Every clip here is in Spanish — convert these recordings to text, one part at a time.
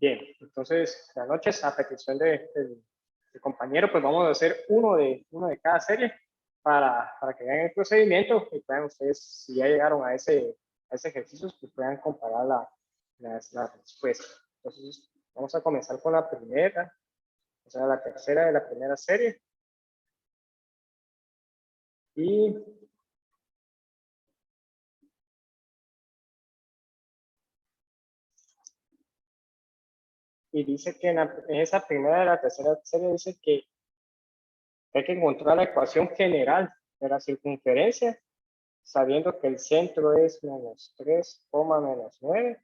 Bien, entonces, buenas noches. A petición del compañero, pues vamos a hacer uno de cada serie para que vean el procedimiento y puedan ustedes, si ya llegaron a ese ejercicio, pues puedan comparar las respuestas. Entonces, vamos a comenzar con la primera, o sea, la tercera de la primera serie. Y dice que en esa primera de la tercera serie dice que hay que encontrar la ecuación general de la circunferencia, sabiendo que el centro es menos 3, menos 9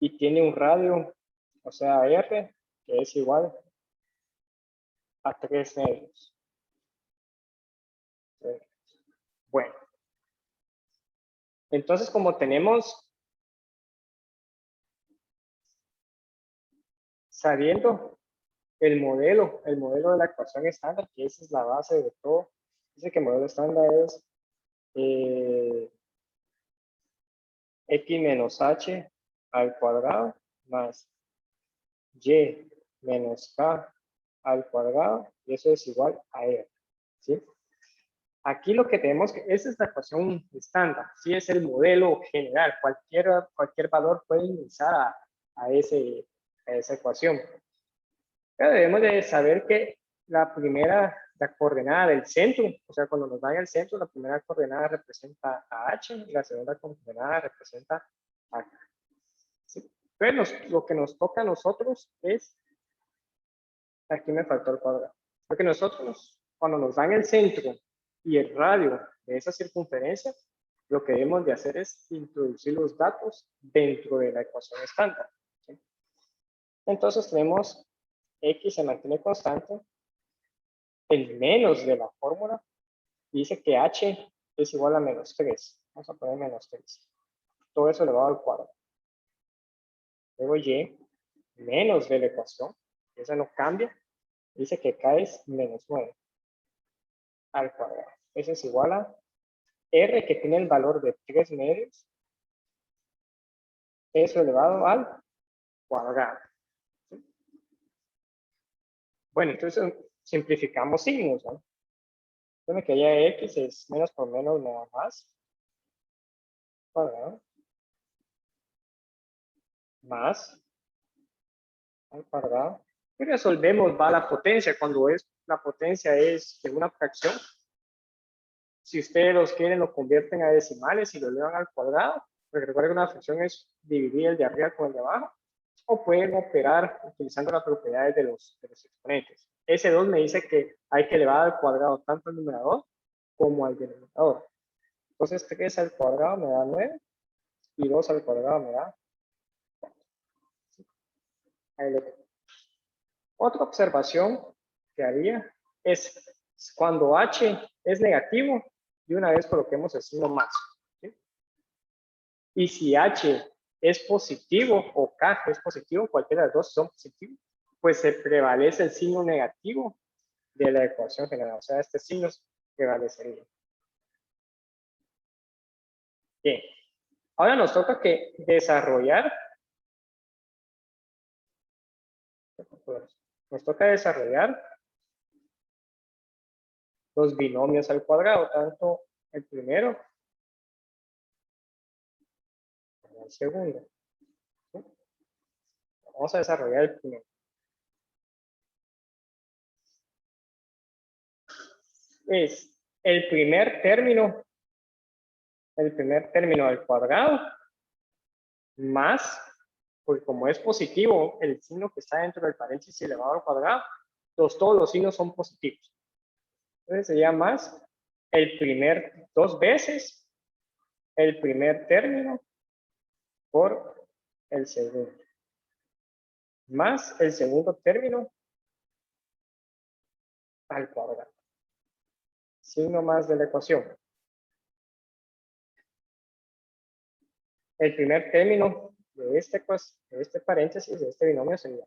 y tiene un radio, o sea, R, que es igual a 3 medios. Bueno, entonces como tenemos, sabiendo el modelo de la ecuación estándar, que esa es la base de todo, dice que el modelo estándar es x menos h al cuadrado más y menos k al cuadrado, y eso es igual a r, ¿sí? Aquí lo que tenemos, esa es la ecuación estándar, ¿sí? Es el modelo general, cualquier valor puede ingresar a esa ecuación. Pero debemos de saber que la coordenada del centro, o sea, cuando nos dan el centro, la primera coordenada representa a h y la segunda coordenada representa a k. ¿Sí? Entonces, lo que nos toca a nosotros es, aquí me faltó el cuadrado, porque nosotros, cuando nos dan el centro y el radio de esa circunferencia, lo que debemos de hacer es introducir los datos dentro de la ecuación estándar, ¿sí? Entonces tenemos x se mantiene constante, el menos de la fórmula dice que h es igual a menos 3. Vamos a poner menos 3. Todo eso elevado al cuadrado. Luego y menos de la ecuación, esa no cambia, dice que k es menos 9 al cuadrado. Eso es igual a r, que tiene el valor de 3 medios, eso elevado al cuadrado. ¿Sí? Bueno, entonces simplificamos signos, ¿no? Entonces que ya x es menos por menos nada más, cuadrado, más al cuadrado. Y resolvemos, va la potencia. Cuando la potencia es de una fracción, si ustedes los quieren, lo convierten a decimales y lo elevan al cuadrado. Porque recuerden que una fracción es dividir el de arriba con el de abajo. O pueden operar utilizando las propiedades de los exponentes. S2 me dice que hay que elevar al cuadrado tanto al numerador como al denominador. Entonces 3 al cuadrado me da 9 y 2 al cuadrado me da 4. Ahí lo tengo. Otra observación que haría es cuando h es negativo, de una vez coloquemos el signo más, ¿sí? Y si h es positivo o k es positivo, cualquiera de los dos son positivos, pues se prevalece el signo negativo de la ecuación general. O sea, este signo prevalecería. Bien. Ahora nos toca que desarrollar. Nos toca desarrollar los binomios al cuadrado, tanto el primero como el segundo. ¿Sí? Vamos a desarrollar el primero. Es el primer término al cuadrado más, porque como es positivo el signo que está dentro del paréntesis elevado al cuadrado, todos los signos son positivos. Entonces sería más dos veces el primer término por el segundo, más el segundo término al cuadrado. Signo más de la ecuación. El primer término de este paréntesis, de este binomio, sería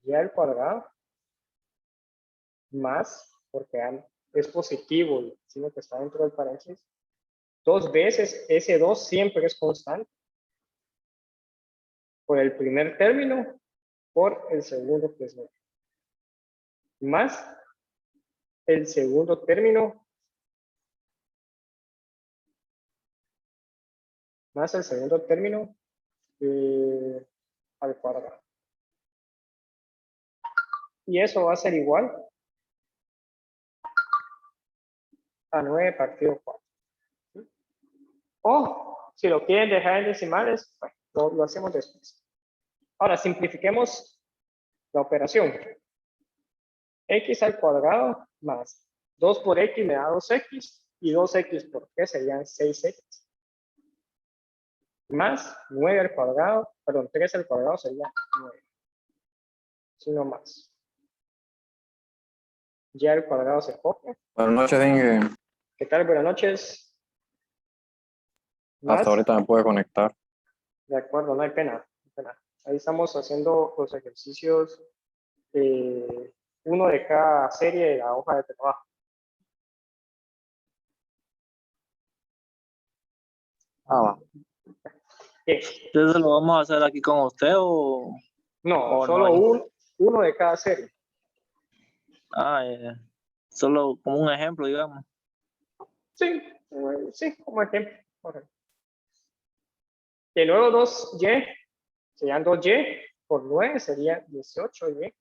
y al cuadrado más, porque es positivo el signo que está dentro del paréntesis, dos veces, ese 2 siempre es constante, por el primer término por el segundo, que es 9. Más el segundo término más el segundo término al cuadrado. Y eso va a ser igual a 9 partido 4. ¿Sí? O si lo quieren dejar en decimales, bueno, lo hacemos después. Ahora simplifiquemos la operación. X al cuadrado más 2 por X me da 2X y 2X por 3 serían 6X. Más 9 al cuadrado, perdón, 3 al cuadrado sería 9. Sino más. Y al cuadrado se copia. Buenas noches, Inge. ¿Qué tal? Buenas noches. Más, Hasta ahorita me puede conectar. de acuerdo, no hay pena. No hay pena. Ahí estamos haciendo los ejercicios, uno de cada serie de la hoja de trabajo. Va. Bien. ¿Entonces lo vamos a hacer aquí con usted o...? No, Oh, solo no. uno de cada serie. Solo como un ejemplo, digamos. Sí, sí, como ejemplo. Correcto. Y luego 2y, serían 2y por 9 sería 18y.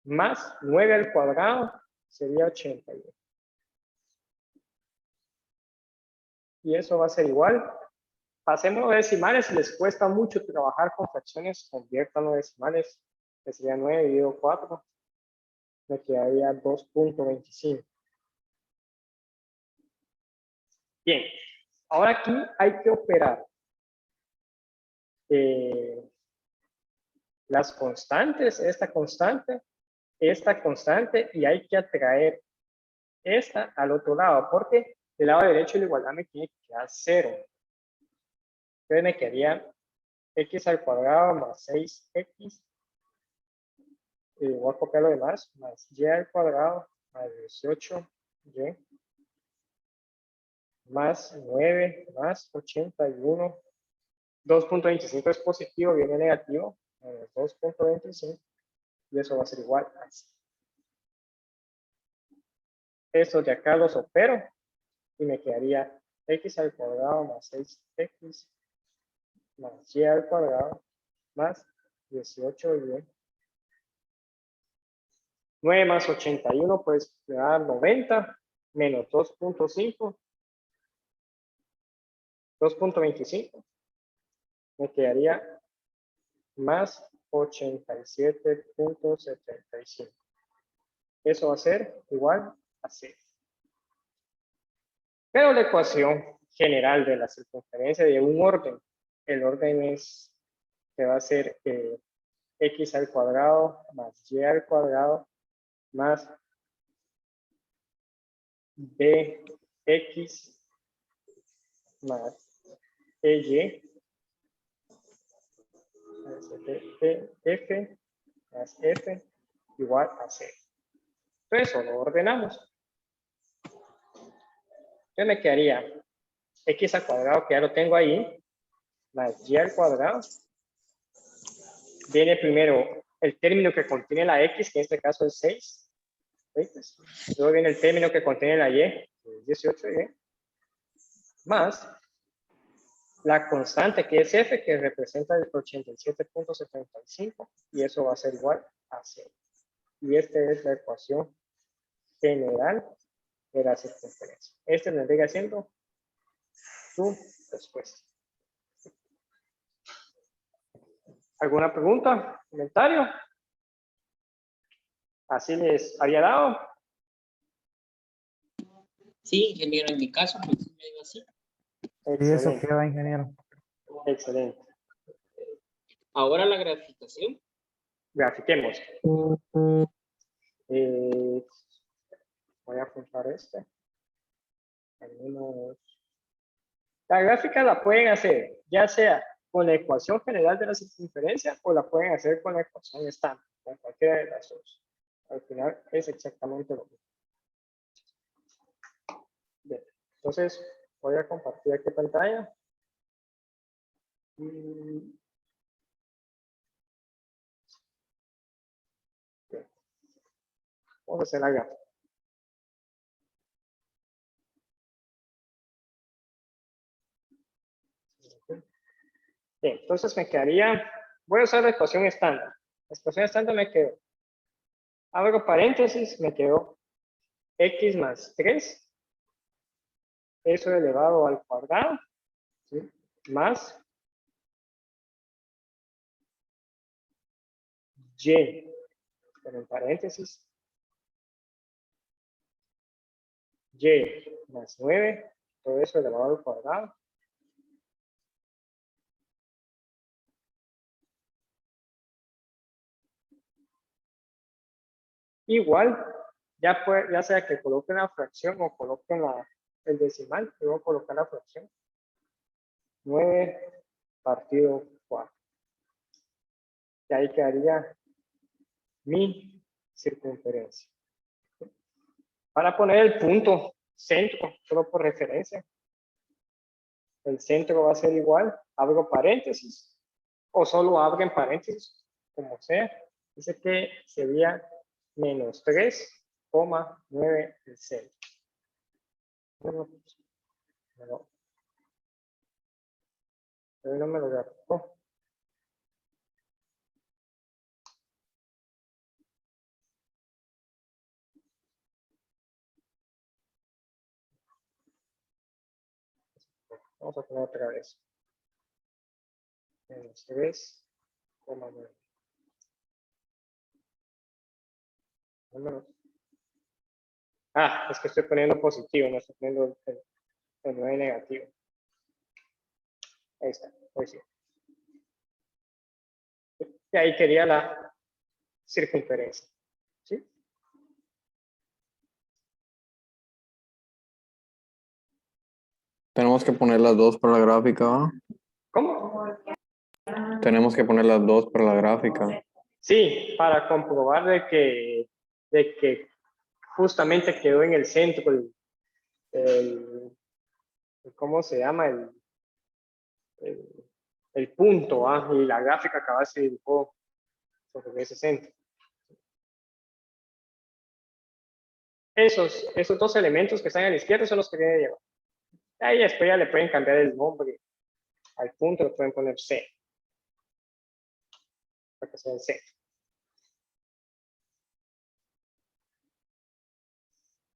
Más 9 al cuadrado sería 80y. Y eso va a ser igual. Pasemos a decimales. Si les cuesta mucho trabajar con fracciones, conviértanlo a decimales, que sería 9 dividido 4. Me quedaría 2.25. Bien, ahora aquí hay que operar las constantes, esta constante, y hay que atraer esta al otro lado, porque del lado derecho la igualdad me tiene que quedar 0. Entonces me quedaría x al cuadrado más 6x, voy a copiar lo demás, más y al cuadrado más 18y, más 9 más 81. 2.25 es positivo, viene negativo, 2.25, y eso va a ser igual a así. Estos de acá los opero y me quedaría x al cuadrado más 6x más y al cuadrado más 18y. 9 más 81 pues me da 90 menos 2.5, 2.25, me quedaría más 87.75. Eso va a ser igual a 0. Pero la ecuación general de la circunferencia de un orden, el orden es que va a ser x al cuadrado más y al cuadrado más bx más ey más f más f igual a 0. Entonces eso lo ordenamos. Entonces me quedaría x al cuadrado, que ya lo tengo ahí, más y al cuadrado. Viene primero el término que contiene la x, que en este caso es 6. ¿Veis? Luego viene el término que contiene la y, 18y, más la constante que es f, que representa el 87.75, y eso va a ser igual a 0. Y esta es la ecuación general de la circunferencia. Este vendría siendo su respuesta. ¿Alguna pregunta? ¿Comentario? ¿Así les había dado? Sí, ingeniero, en mi caso, pues sí me dio así. Y eso Excelente. queda, ingeniero. Excelente. Ahora la graficación. Grafiquemos. Voy a apuntar este. La gráfica la pueden hacer ya sea con la ecuación general de la circunferencia o la pueden hacer con la ecuación estándar, con cualquiera de las dos. Al final es exactamente lo mismo. Bien, entonces voy a compartir aquí pantalla. Mm. Vamos a hacer la gráfica. Bien, entonces me quedaría, voy a usar la ecuación estándar. La ecuación estándar me quedó, abro paréntesis, me quedó x más 3, eso elevado al cuadrado, ¿sí? Más y, pero en paréntesis, y más 9, todo eso elevado al cuadrado. Igual, ya sea que coloque una fracción o coloque el decimal, yo voy a colocar la fracción. 9 partido 4. Y ahí quedaría mi circunferencia. Para poner el punto centro, solo por referencia, el centro va a ser igual, abro paréntesis, o solo abren paréntesis, como sea. Dice que sería menos 3,9 el centro. Bueno, pero no me lo gráfico. Vamos a poner otra vez. Menos 3,9. Es que estoy poniendo positivo, no estoy poniendo el 9 negativo. Ahí está, pues sí. Y ahí quería la circunferencia. ¿Sí? Tenemos que poner las dos para la gráfica, ¿va? ¿Cómo? Tenemos que poner las dos para la gráfica. Sí, para comprobar de que justamente quedó en el centro ¿cómo se llama? El punto, y la gráfica acaba se dibujó sobre ese centro. Esos dos elementos que están a la izquierda son los que vienen a llevar. Ahí después ya le pueden cambiar el nombre al punto, le pueden poner C, para que sea el C.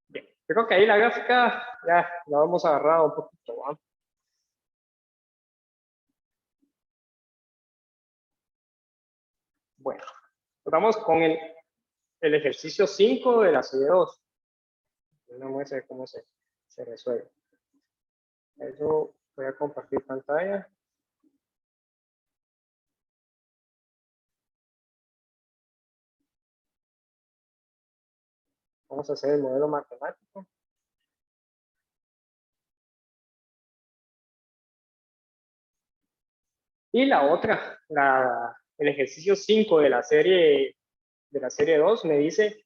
Bien, creo que ahí la gráfica ya la hemos agarrado un poquito, ¿va? Bueno, vamos con el ejercicio 5 de la serie 2. Una muestra de cómo se resuelve. Eso voy a compartir pantalla. Vamos a hacer el modelo matemático. Y la otra, el ejercicio 5 de la serie 2 me dice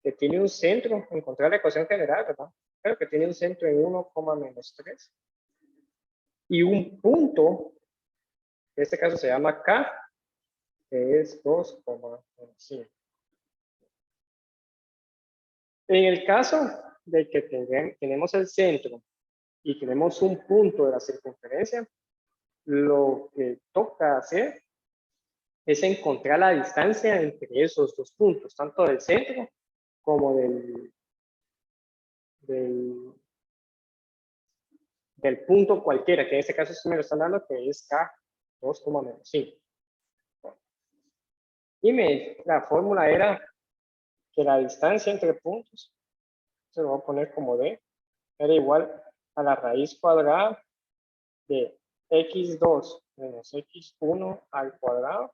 que tiene un centro, encontrar la ecuación general, ¿verdad? Pero que tiene un centro en 1,-3 y un punto, en este caso se llama K, que es 2,5. En el caso de que tenemos el centro y tenemos un punto de la circunferencia, lo que toca hacer es encontrar la distancia entre esos dos puntos, tanto del centro como del punto cualquiera, que en este caso sí me lo están dando, que es K 2,-5. Y la fórmula era que la distancia entre puntos, se lo voy a poner como D, era igual a la raíz cuadrada de x2 menos x1 al cuadrado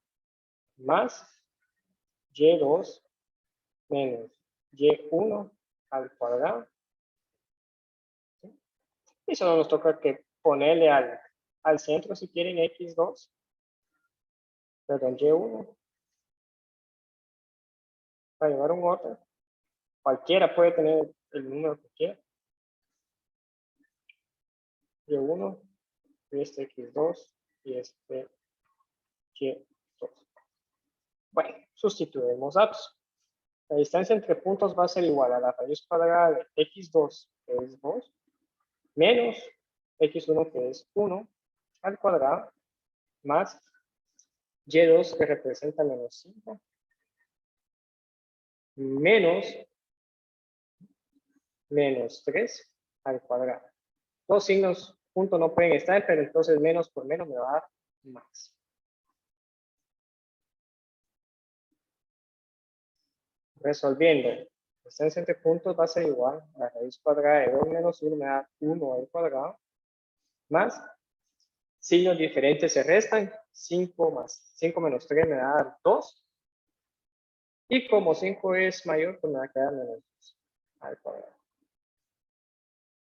más y2 menos y1 al cuadrado. ¿Sí? Y solo nos toca que ponerle al centro, si quieren, x2, perdón, y1, para llevar un orden. Cualquiera puede tener el número que quiera. Y1, y este x2, y este y2. Bueno, sustituimos datos. La distancia entre puntos va a ser igual a la raíz cuadrada de x2, que es 2, menos x1, que es 1, al cuadrado, más y2, que representa menos 5, menos 3 al cuadrado. Los signos juntos no pueden estar, pero entonces menos por menos me va a dar más. Resolviendo, la distancia entre puntos va a ser igual a la raíz cuadrada de 2 menos 1 me da 1 al cuadrado, más signos diferentes se restan, 5 más 5 menos 3 me va a dar 2, y como 5 es mayor, pues me va a quedar menos 2 al cuadrado.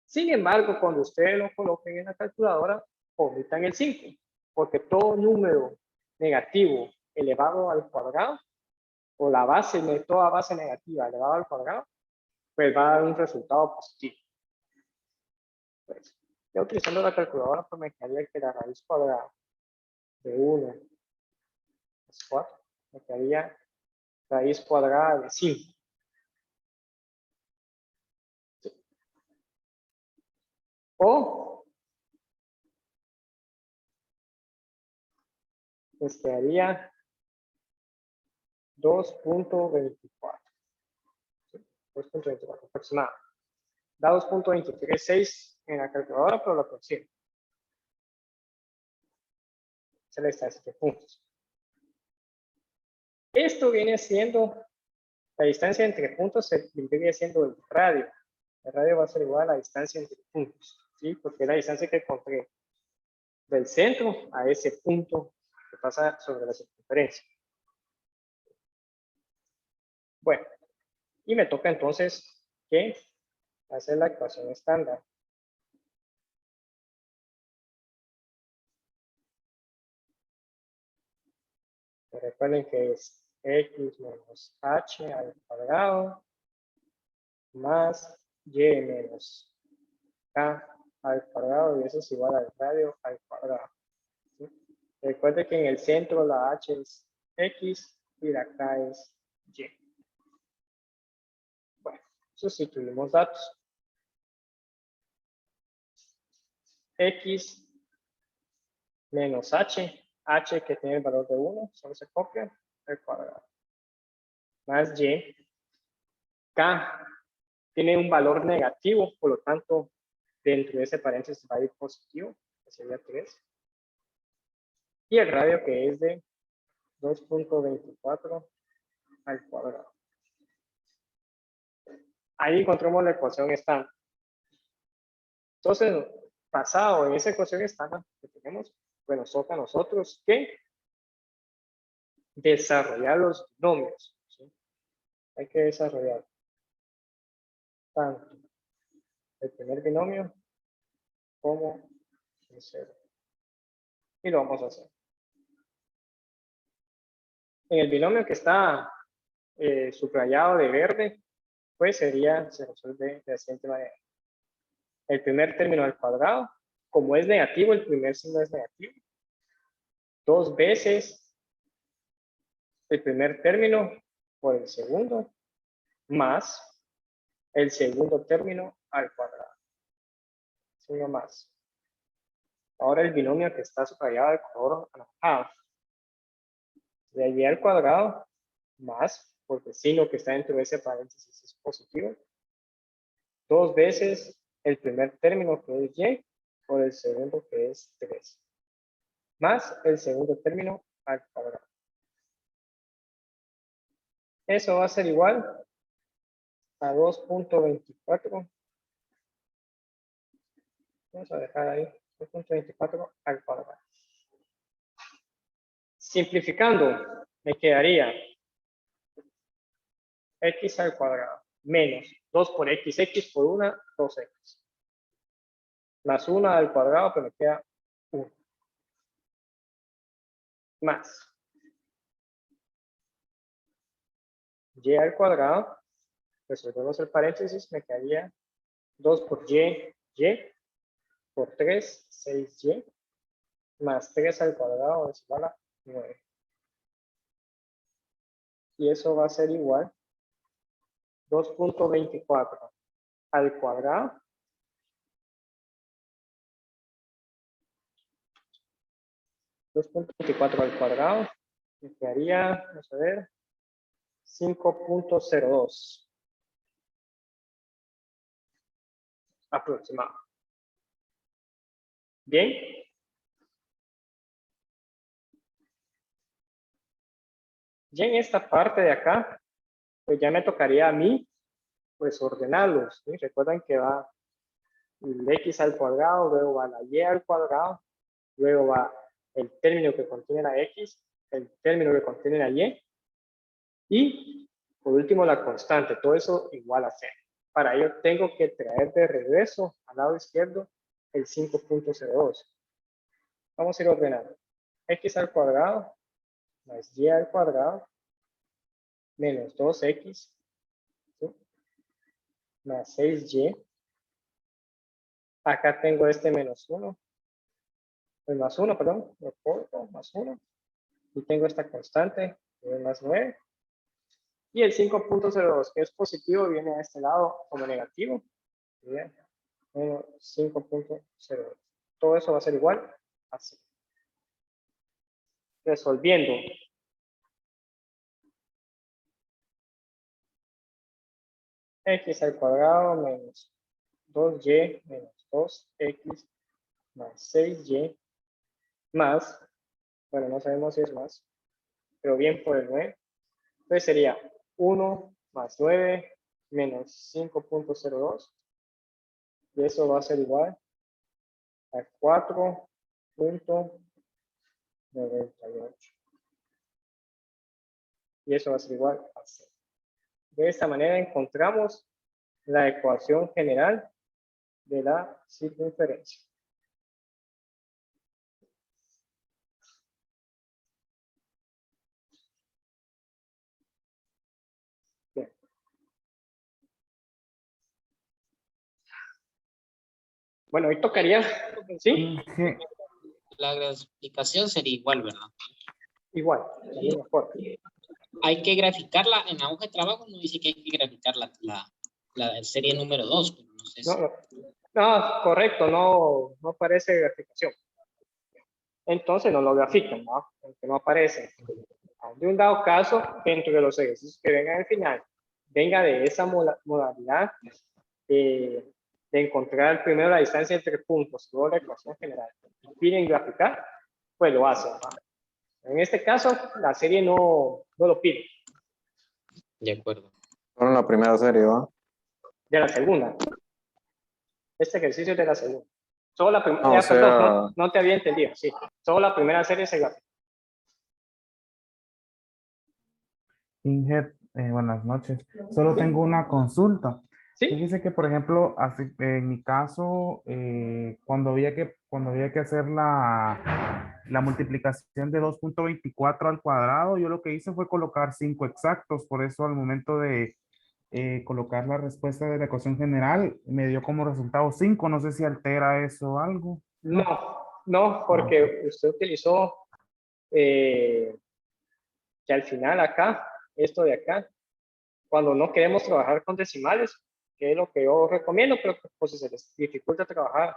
Sin embargo, cuando ustedes lo coloquen en la calculadora, omitan el 5, porque todo número negativo elevado al cuadrado, o la base de toda base negativa elevada al cuadrado, pues va a dar un resultado positivo. Pues, ya utilizando la calculadora, pues me quedaría que la raíz cuadrada de 1 es 4, me quedaría raíz cuadrada de 5. ¿Sí? O pues quedaría 2.24. ¿Sí? 2.24 aproximado. Da 2.236 en la calculadora, pero lo aproxima. Esa es la distancia de puntos. Esto viene siendo la distancia entre puntos, viene siendo el radio. El radio va a ser igual a la distancia entre puntos, ¿sí? Porque es la distancia que encontré del centro a ese punto que pasa sobre la circunferencia. Bueno, y me toca entonces que hacer la ecuación estándar. Recuerden que es x menos h al cuadrado más y menos k al cuadrado, y eso es igual al radio al cuadrado. ¿Sí? Recuerden que en el centro la h es x y la k es y. Bueno, sustituimos datos. X menos h que tiene el valor de 1, solo se copia al cuadrado. Más y, k tiene un valor negativo, por lo tanto, dentro de ese paréntesis va a ir positivo, que sería 3. Y el radio que es de 2.24 al cuadrado. Ahí encontramos la ecuación estándar. Entonces, basado en esa ecuación estándar que tenemos, pues nos toca a nosotros que desarrollar los binomios. ¿Sí? Hay que desarrollar tanto el primer binomio como el cero. Y lo vamos a hacer. En el binomio que está subrayado de verde, pues se resuelve de la siguiente manera. El primer término al cuadrado, como es negativo, el primer signo es negativo. 2 veces el primer término por el segundo, más el segundo término al cuadrado. Signo más. Ahora el binomio que está subrayado de color anaranjado. De allí al cuadrado, más, porque el signo que está dentro de ese paréntesis es positivo. 2 veces el primer término que es y por el segundo que es 3. Más el segundo término al cuadrado. Eso va a ser igual a 2.24. Vamos a dejar ahí 2.24 al cuadrado. Simplificando, me quedaría x al cuadrado menos 2 por x por 1, 2x. Más 1 al cuadrado, pues me queda 1. Más y al cuadrado, resolvemos el paréntesis, me quedaría 2 por y por 3, 6y, más 3 al cuadrado es igual a 9. Y eso va a ser igual 2.24 al cuadrado. 2.24 al cuadrado. Me quedaría, vamos a ver, 5.02. Aproximado. Bien. Ya en esta parte de acá, pues ya me tocaría a mí, pues ordenarlos. ¿Sí? Recuerden que va el x al cuadrado, luego va la y al cuadrado, luego va el término que contiene la x, el término que contiene la y, y por último la constante. Todo eso igual a 0. Para ello tengo que traer de regreso al lado izquierdo el 5.02. Vamos a ir ordenando. X al cuadrado más y al cuadrado menos 2x, ¿sí? Más 6y. Acá tengo este menos 1, más 1, perdón, lo corto, más 1. Y tengo esta constante, que es más 9. Y el 5.02, que es positivo, viene a este lado como negativo. Bien, 5.02. Todo eso va a ser igual a 0. Resolviendo. X al cuadrado menos 2y menos 2x más 6y más, bueno, no sabemos si es más, pero bien por el 9. Entonces sería 1 más 9 menos 5.02. Y eso va a ser igual a 4.98. Y eso va a ser igual a 0. De esta manera encontramos la ecuación general de la circunferencia. Bien. Bueno, hoy tocaría, ¿sí? Inge- La graficación sería igual, ¿verdad? Igual, la misma forma. Hay que graficarla en la hoja de trabajo, no dice que hay que graficar la serie número 2, pero no sé si. No, correcto, no aparece graficación. Entonces no lo grafican, ¿no? Porque no aparece. De un dado caso, dentro de los ejercicios que vengan al final, venga de esa modalidad de encontrar primero la distancia entre puntos, luego la ecuación general, y piden graficar, pues lo hacen, ¿no? En este caso, la serie no lo pide. De acuerdo. Solo en la primera serie, ¿va? De la segunda. Este ejercicio es de la segunda. Solo la primera, No, o sea, perdón, no te había entendido, sí. Solo la primera serie se grafica. Inge, buenas noches. Solo tengo una consulta. ¿Sí? Fíjese que, por ejemplo, así, en mi caso, cuando había que hacer la multiplicación de 2.24 al cuadrado, yo lo que hice fue colocar 5 exactos. Por eso, al momento de colocar la respuesta de la ecuación general, me dio como resultado 5. No sé si altera eso o algo. No, Ah, ok. porque usted utilizó que al final acá, esto de acá, cuando no queremos trabajar con decimales, que es lo que yo recomiendo, pero pues si se les dificulta trabajar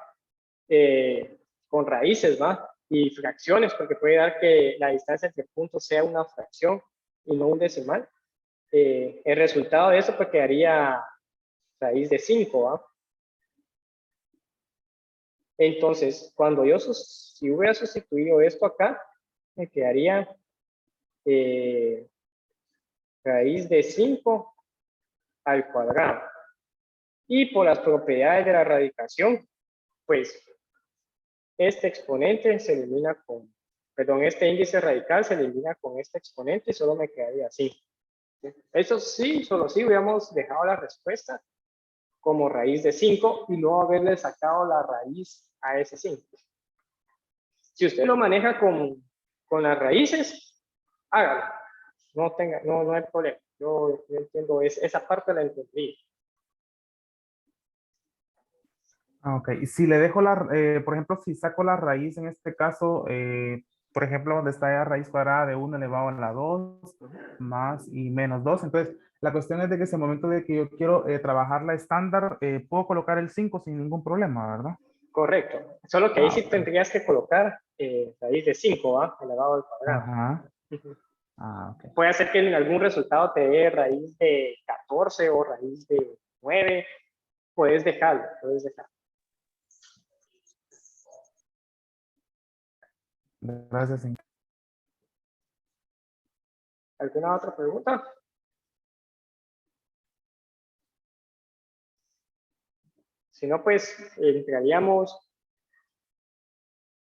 con raíces, ¿va? Y fracciones, porque puede dar que la distancia entre puntos sea una fracción y no un decimal. El resultado de eso pues quedaría raíz de 5, ¿va? Entonces, cuando si hubiera sustituido esto acá, me quedaría raíz de 5 al cuadrado. Y por las propiedades de la radicación, pues este exponente se elimina con, perdón, este índice radical se elimina con este exponente y solo me quedaría así. Eso sí, solo sí hubiéramos dejado la respuesta como raíz de 5 y no haberle sacado la raíz a ese 5. Si usted lo maneja con las raíces, hágalo. No hay problema. Yo entiendo, esa parte la entendí. Ok, y si le dejo por ejemplo, si saco la raíz en este caso, por ejemplo, donde está la raíz cuadrada de 1 elevado a la 2 más y menos 2, entonces la cuestión es de que ese momento de que yo quiero trabajar la estándar, puedo colocar el 5 sin ningún problema, ¿verdad? Correcto. Solo que ahí Ah, sí ok. tendrías que colocar raíz de 5, ¿va? Elevado al cuadrado. Ajá. Ujú. Ah, ok. Puede ser que en algún resultado te dé raíz de 14 o raíz de 9. Puedes dejarlo, puedes dejarlo. Gracias. Señor. ¿Alguna otra pregunta? Si no, pues entraríamos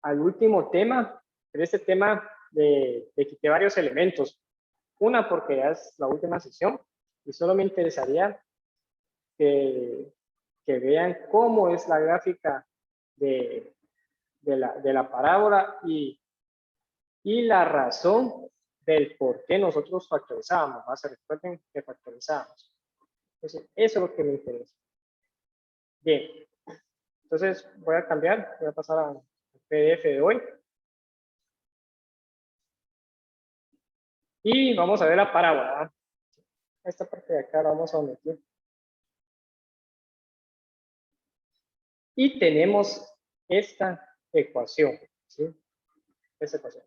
al último tema. En este tema de quité varios elementos. Una, porque ya es la última sesión y solo me interesaría que vean cómo es la gráfica de la parábola y la razón del por qué nosotros factorizábamos. ¿Va? Se recuerden que factorizábamos. Entonces, eso es lo que me interesa. Bien, entonces voy a cambiar, voy a pasar al PDF de hoy. Y vamos a ver la parábola. ¿Va? Esta parte de acá la vamos a omitir. Y tenemos esta ecuación. ¿Sí? Esta ecuación.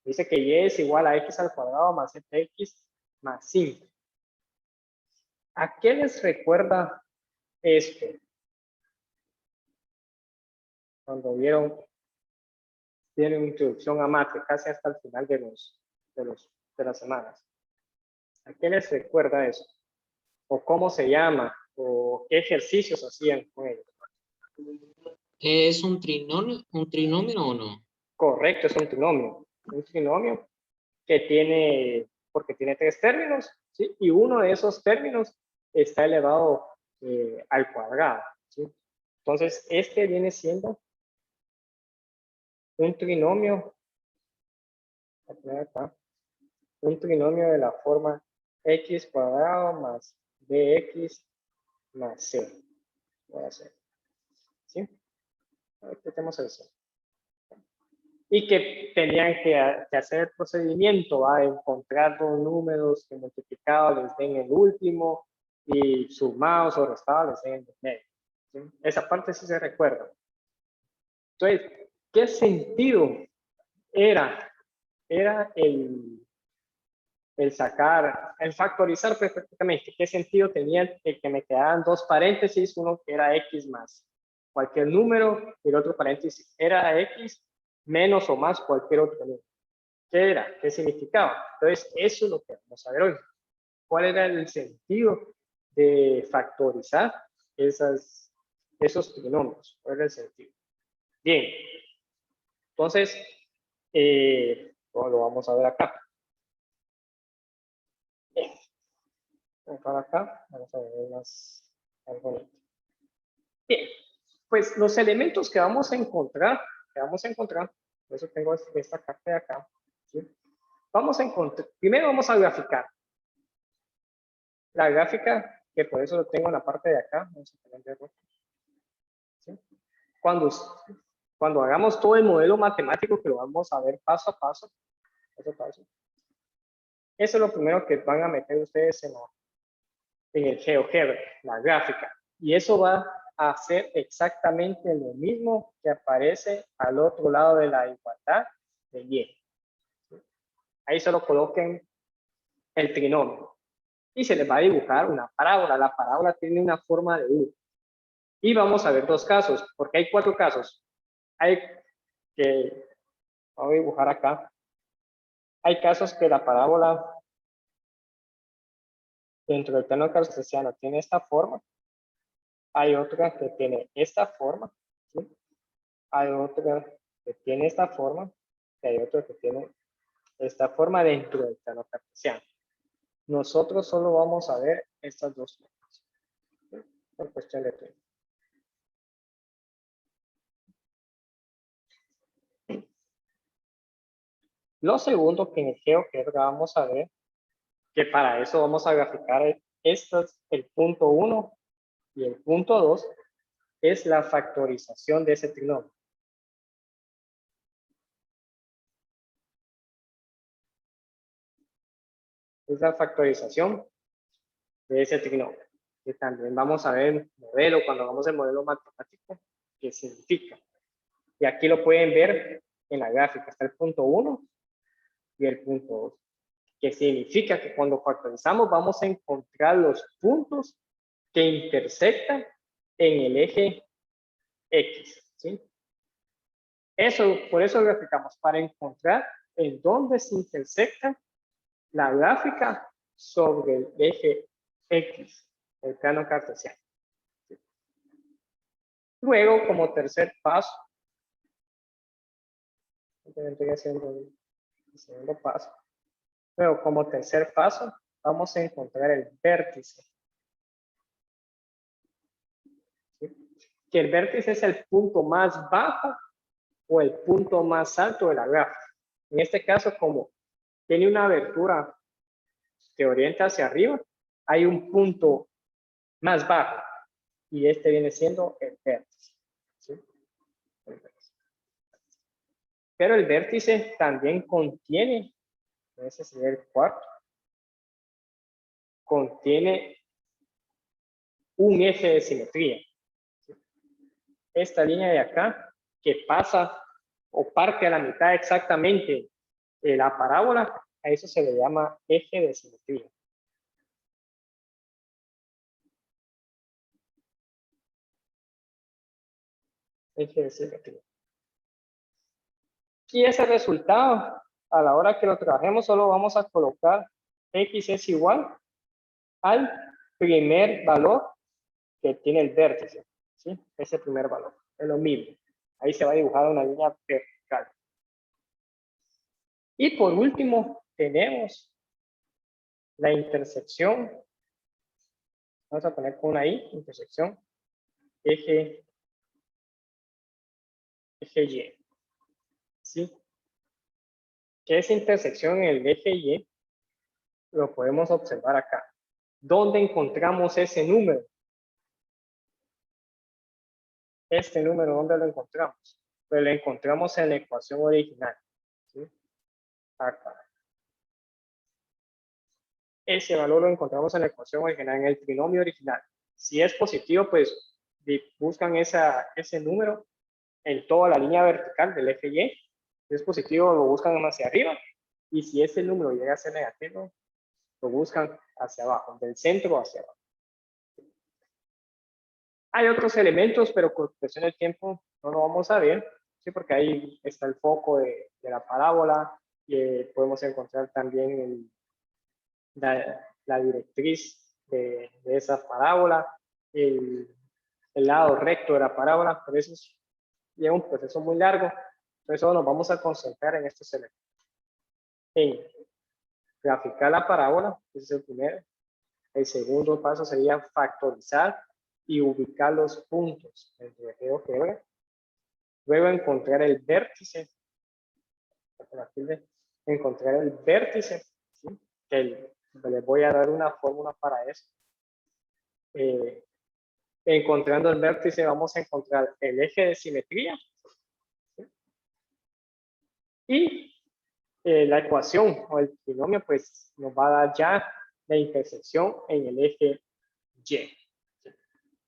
Dice que y es igual a x al cuadrado más fx más 5. ¿A qué les recuerda esto? Cuando tienen introducción a mate, casi hasta el final de las semanas. ¿A qué les recuerda eso? ¿O cómo se llama? ¿O qué ejercicios hacían con ellos? ¿Es un trinomio o no? Correcto, es un trinomio. Un trinomio porque tiene 3 términos, ¿sí? Y uno de esos términos está elevado al cuadrado, ¿sí? Entonces, este viene siendo un trinomio, acá, un trinomio de la forma x cuadrado más bx más c. Voy a hacer, ¿sí? Aquí tenemos el c. Y que tenían que hacer el procedimiento, ¿va? Encontrar los números que multiplicados les den el último y sumados o restados les den el medio. ¿Sí? Esa parte sí se recuerda. Entonces, ¿qué sentido era el factorizar perfectamente? ¿Qué sentido tenía el que me quedaran dos paréntesis, uno que era x más cualquier número y el otro paréntesis era x menos o más cualquier otro número? ¿Qué era? ¿Qué significaba? Entonces, eso es lo que vamos a ver hoy. ¿Cuál era el sentido de factorizar esos trinomios? ¿Cuál era el sentido? Bien, entonces, lo vamos a ver acá. Bien. Acá, vamos a ver más bonito. Bien, pues los elementos que vamos a encontrar, por eso tengo esta carta de acá, ¿sí? Vamos a encontrar, primero vamos a graficar. La gráfica, que por eso lo tengo en la parte de acá, vamos a ponerlo, ¿sí? Cuando hagamos todo el modelo matemático, que lo vamos a ver paso a paso, eso es lo primero que van a meter ustedes en el GeoGebra, la gráfica. Y eso va a hacer exactamente lo mismo que aparece al otro lado de la igualdad de y. Ahí solo coloquen el trinomio. Y se les va a dibujar una parábola. La parábola tiene una forma de U. Y vamos a ver dos casos, porque hay 4 casos. Vamos a dibujar acá. Hay casos que la parábola dentro del plano cartesiano tiene esta forma. Hay otra que tiene esta forma, ¿sí? Hay otra que tiene esta forma, y hay otra que tiene esta forma dentro del plano cartesiano. Nosotros solo vamos a ver estas dos formas, ¿sí? Por cuestión de tiempo. Lo segundo que en el GeoGebra vamos a ver, que para eso vamos a graficar el punto 1 y el punto 2, es la factorización de ese trinomio. Es la factorización de ese trinomio. Que también vamos a ver el modelo, cuando hagamos el modelo matemático, qué significa. Y aquí lo pueden ver en la gráfica. Está el punto 1 y el punto 2. Que significa que cuando factorizamos vamos a encontrar los puntos que intersectan en el eje X. ¿Sí? Por eso graficamos, para encontrar en dónde se intersecta la gráfica sobre el eje X, el plano cartesiano. Luego, como tercer paso, estoy haciendo el segundo paso. Luego, como tercer paso, vamos a encontrar el vértice. ¿Sí? Que el vértice es el punto más bajo o el punto más alto de la gráfica. En este caso, como tiene una abertura que orienta hacia arriba, hay un punto más bajo y este viene siendo el vértice. ¿Sí? El vértice. Pero el vértice también contiene, ese sería el cuarto, contiene un eje de simetría. ¿Sí? Esta línea de acá que pasa o parte a la mitad exactamente de la parábola, a eso se le llama eje de simetría. Eje de simetría. Y ese resultado, a la hora que lo trabajemos, solo vamos a colocar X es igual al primer valor que tiene el vértice. ¿Sí? Ese primer valor. Es lo mismo. Ahí se va a dibujar una línea vertical. Y por último, tenemos la intersección. Vamos a poner con una I, intersección, eje Y. ¿Sí? Que esa intersección en el eje Y lo podemos observar acá. ¿Dónde encontramos ese número? Este número, ¿dónde lo encontramos? Pues lo encontramos en la ecuación original. ¿Sí? Acá. Ese valor lo encontramos en la ecuación original, en el trinomio original. Si es positivo, pues buscan ese número en toda la línea vertical del eje Y. Si es positivo, lo buscan hacia arriba. Y si ese número llega a ser negativo, lo buscan hacia abajo, del centro hacia abajo. Hay otros elementos, pero por cuestión de tiempo no lo vamos a ver, ¿sí? Porque ahí está el foco de la parábola, y podemos encontrar también la directriz de esa parábola, el lado recto de la parábola, pero eso lleva un proceso muy largo, entonces solo nos vamos a concentrar en estos elementos. En graficar la parábola, ese es el primero. El segundo paso sería factorizar y ubicar los puntos entre el GeoGebra. Luego encontrar el vértice. Encontrar el vértice. ¿Sí? Que les voy a dar una fórmula para eso. Encontrando el vértice vamos a encontrar el eje de simetría. ¿Sí? Y la ecuación o el trinomio pues nos va a dar ya la intersección en el eje Y.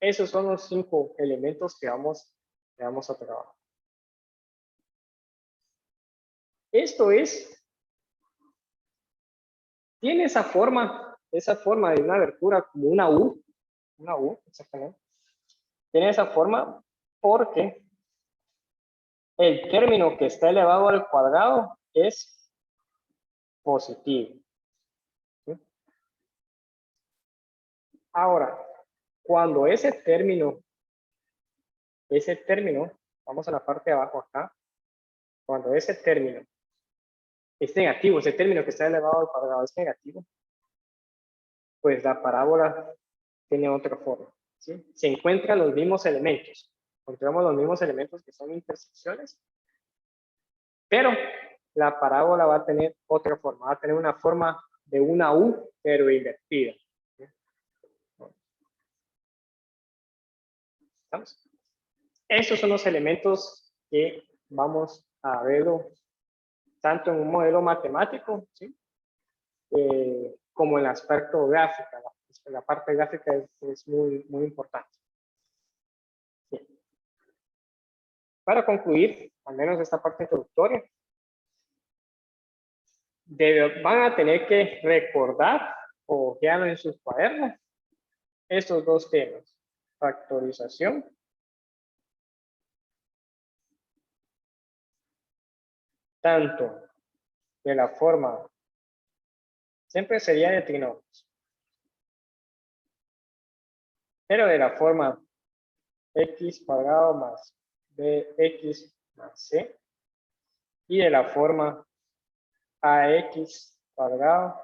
Esos son los 5 elementos que vamos a trabajar. Esto tiene esa forma de una abertura como una U exactamente. Tiene esa forma porque el término que está elevado al cuadrado es positivo. ¿Sí? Ahora, cuando ese término, vamos a la parte de abajo acá, cuando ese término es negativo, ese término que está elevado al cuadrado es negativo, pues la parábola tiene otra forma. ¿Sí? Se encuentran los mismos elementos. Encontramos los mismos elementos que son intersecciones, pero la parábola va a tener otra forma. Va a tener una forma de una U, pero invertida. ¿Sí? ¿Estamos? Estos son los elementos que vamos a ver tanto en un modelo matemático, ¿sí? Como en el aspecto gráfico. La parte gráfica es muy, muy importante. Sí. Para concluir, al menos esta parte introductoria, van a tener que recordar o guiar en sus cuadernos estos dos temas: factorización tanto de la forma, siempre sería de trinomios, pero de la forma x cuadrado más bx más c, y de la forma ax cuadrado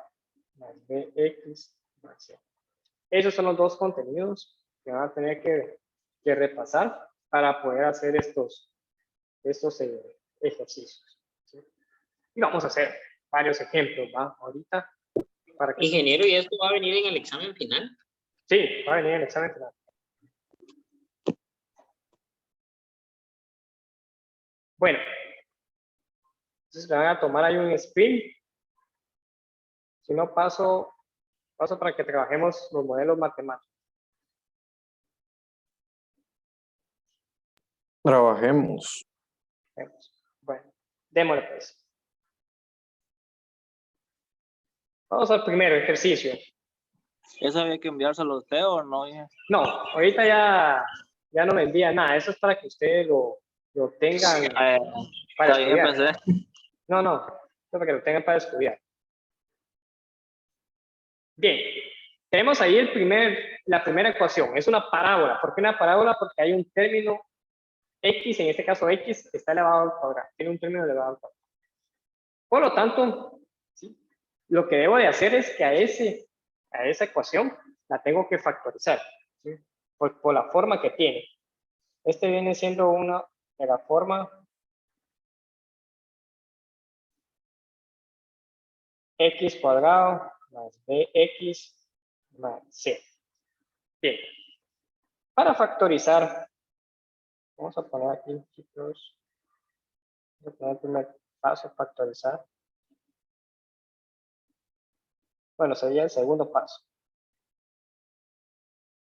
más bx más c. Esos son los dos contenidos que van a tener que repasar para poder hacer estos ejercicios, ¿sí? Y vamos a hacer varios ejemplos, ¿va? Ahorita. Para que Ingeniero, ¿y esto va a venir en el examen final? sí, va a venir el examen final. Bueno, entonces le van a tomar ahí un sprint. Si no, paso para que trabajemos los modelos matemáticos. Trabajemos. Bueno, démosle pues. Vamos al primer ejercicio. ¿Eso había que enviárselo a usted o no? No, ahorita ya no me envía nada. Eso es para que ustedes lo tengan para Está bien, estudiar. pensé. No, para que lo tengan para estudiar. Bien, tenemos ahí la primera ecuación. Es una parábola. ¿Por qué una parábola? Porque hay un término x, en este caso x, está elevado al cuadrado. Tiene un término elevado al cuadrado. Por lo tanto, ¿sí? Lo que debo de hacer es que a esa ecuación la tengo que factorizar, ¿sí? Por la forma que tiene. Este viene siendo una de la forma x cuadrado más bx más c. Bien. Para factorizar, vamos a poner aquí, chicos, vamos a poner el primer paso, factorizar. Bueno, sería el segundo paso.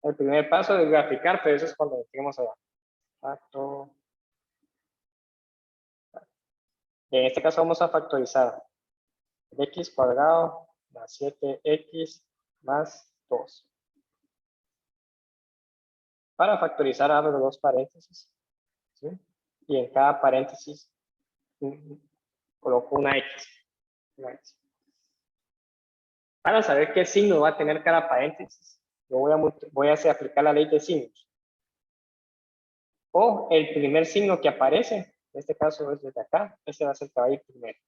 El primer paso es graficar, pero eso es cuando lo tenemos allá. Facto. En este caso vamos a factorizar x cuadrado más 7x más 2. Para factorizar abro dos paréntesis, ¿sí? Y en cada paréntesis coloco una x. Para saber qué signo va a tener cada paréntesis, yo voy a aplicar la ley de signos. O el primer signo que aparece, en este caso es desde acá, ese va a ser el que va a ir primero.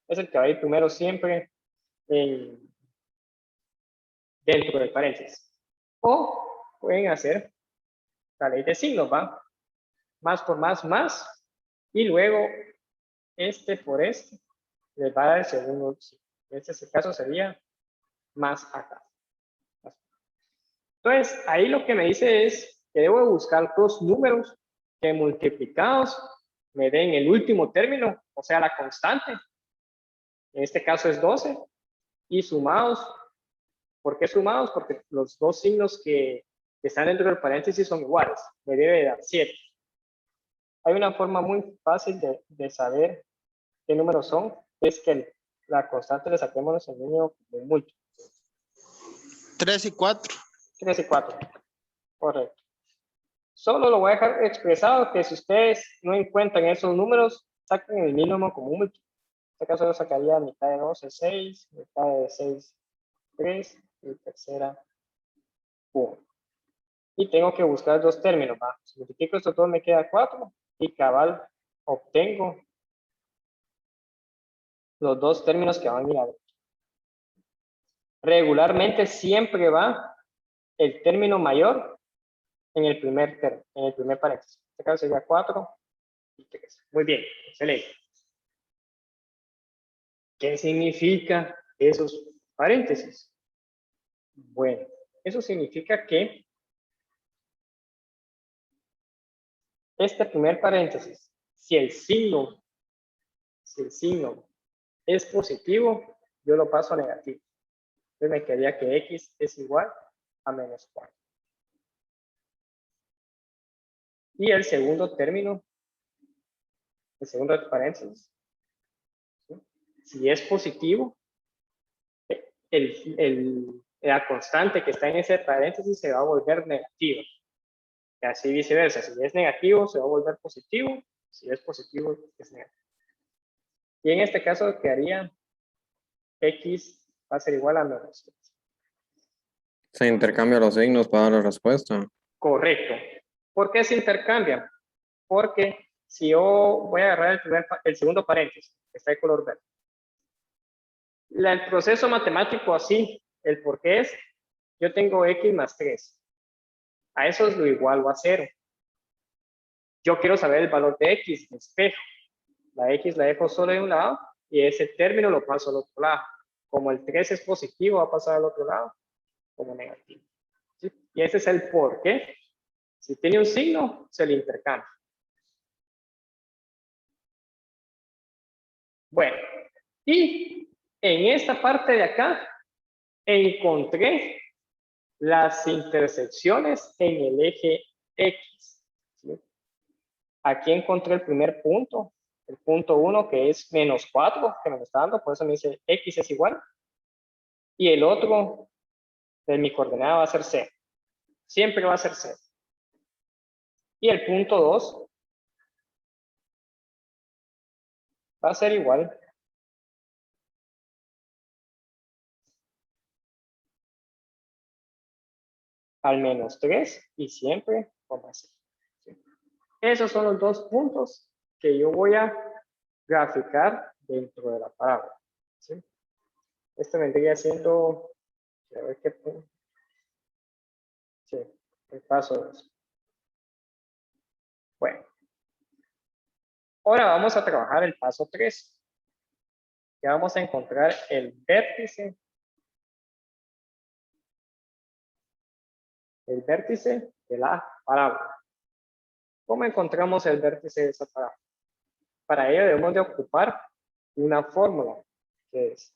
Es el que va a ir primero siempre dentro del paréntesis. O pueden hacer la ley de signos, ¿va? Más por más, y luego este por este les va a dar el segundo signo. En este caso sería más acá. Entonces, ahí lo que me dice es que debo buscar dos números que multiplicados me den el último término, o sea, la constante. En este caso es 12. Y sumados. ¿Por qué sumados? Porque los dos signos que están dentro del paréntesis son iguales. Me debe dar 7. Hay una forma muy fácil de saber qué números son. Es que la constante le saquemos el número de múltiplo. 3 y 4. 3 y 4. Correcto. Solo lo voy a dejar expresado que si ustedes no encuentran esos números, saquen el mínimo común múltiplo. En este caso yo sacaría mitad de 12, 6, mitad de 6, 3 y tercera 1. Y tengo que buscar dos términos, ¿va? Si multiplico estos dos me queda 4 y cabal obtengo los dos términos que van a ir adentro. Regularmente siempre va el término mayor en el primer paréntesis. En este caso sería 4 y 3. Muy bien, excelente. ¿Qué significa esos paréntesis? Bueno, eso significa que este primer paréntesis, si el signo es positivo, yo lo paso a negativo. Entonces me quedaría que x es igual a menos 4. Y el segundo término, el segundo paréntesis, ¿sí? Si es positivo, la constante que está en ese paréntesis se va a volver negativa. Y así viceversa. Si es negativo, se va a volver positivo. Si es positivo, es negativo. Y en este caso quedaría x va a ser igual a menos 3. Se intercambian los signos para dar la respuesta. Correcto. ¿Por qué se intercambian? Porque si yo voy a agarrar el segundo paréntesis, que está de color verde. El proceso matemático así, el por qué es, yo tengo x más 3. A eso es lo igual a 0. Yo quiero saber el valor de x, despejo. La x la dejo solo de un lado y ese término lo paso al otro lado. Como el 3 es positivo, va a pasar al otro lado como negativo. ¿Sí? Y ese es el por qué. Si tiene un signo, se le intercambia. Bueno, y en esta parte de acá encontré las intersecciones en el eje X. ¿Sí? Aquí encontré el primer punto, el punto 1, que es menos 4, que me lo está dando, por eso me dice X es igual. Y el otro de mi coordenada va a ser 0. Siempre va a ser 0. Y el punto 2 va a ser igual al menos 3 y siempre coma 0. ¿Sí? Esos son los dos puntos que yo voy a graficar dentro de la parábola. ¿Sí? Esto vendría siendo, a ver qué punto. Sí, el paso 2. Bueno, ahora vamos a trabajar el paso 3. Ya vamos a encontrar el vértice de la parábola. ¿Cómo encontramos el vértice de esa parábola? Para ello debemos de ocupar una fórmula que es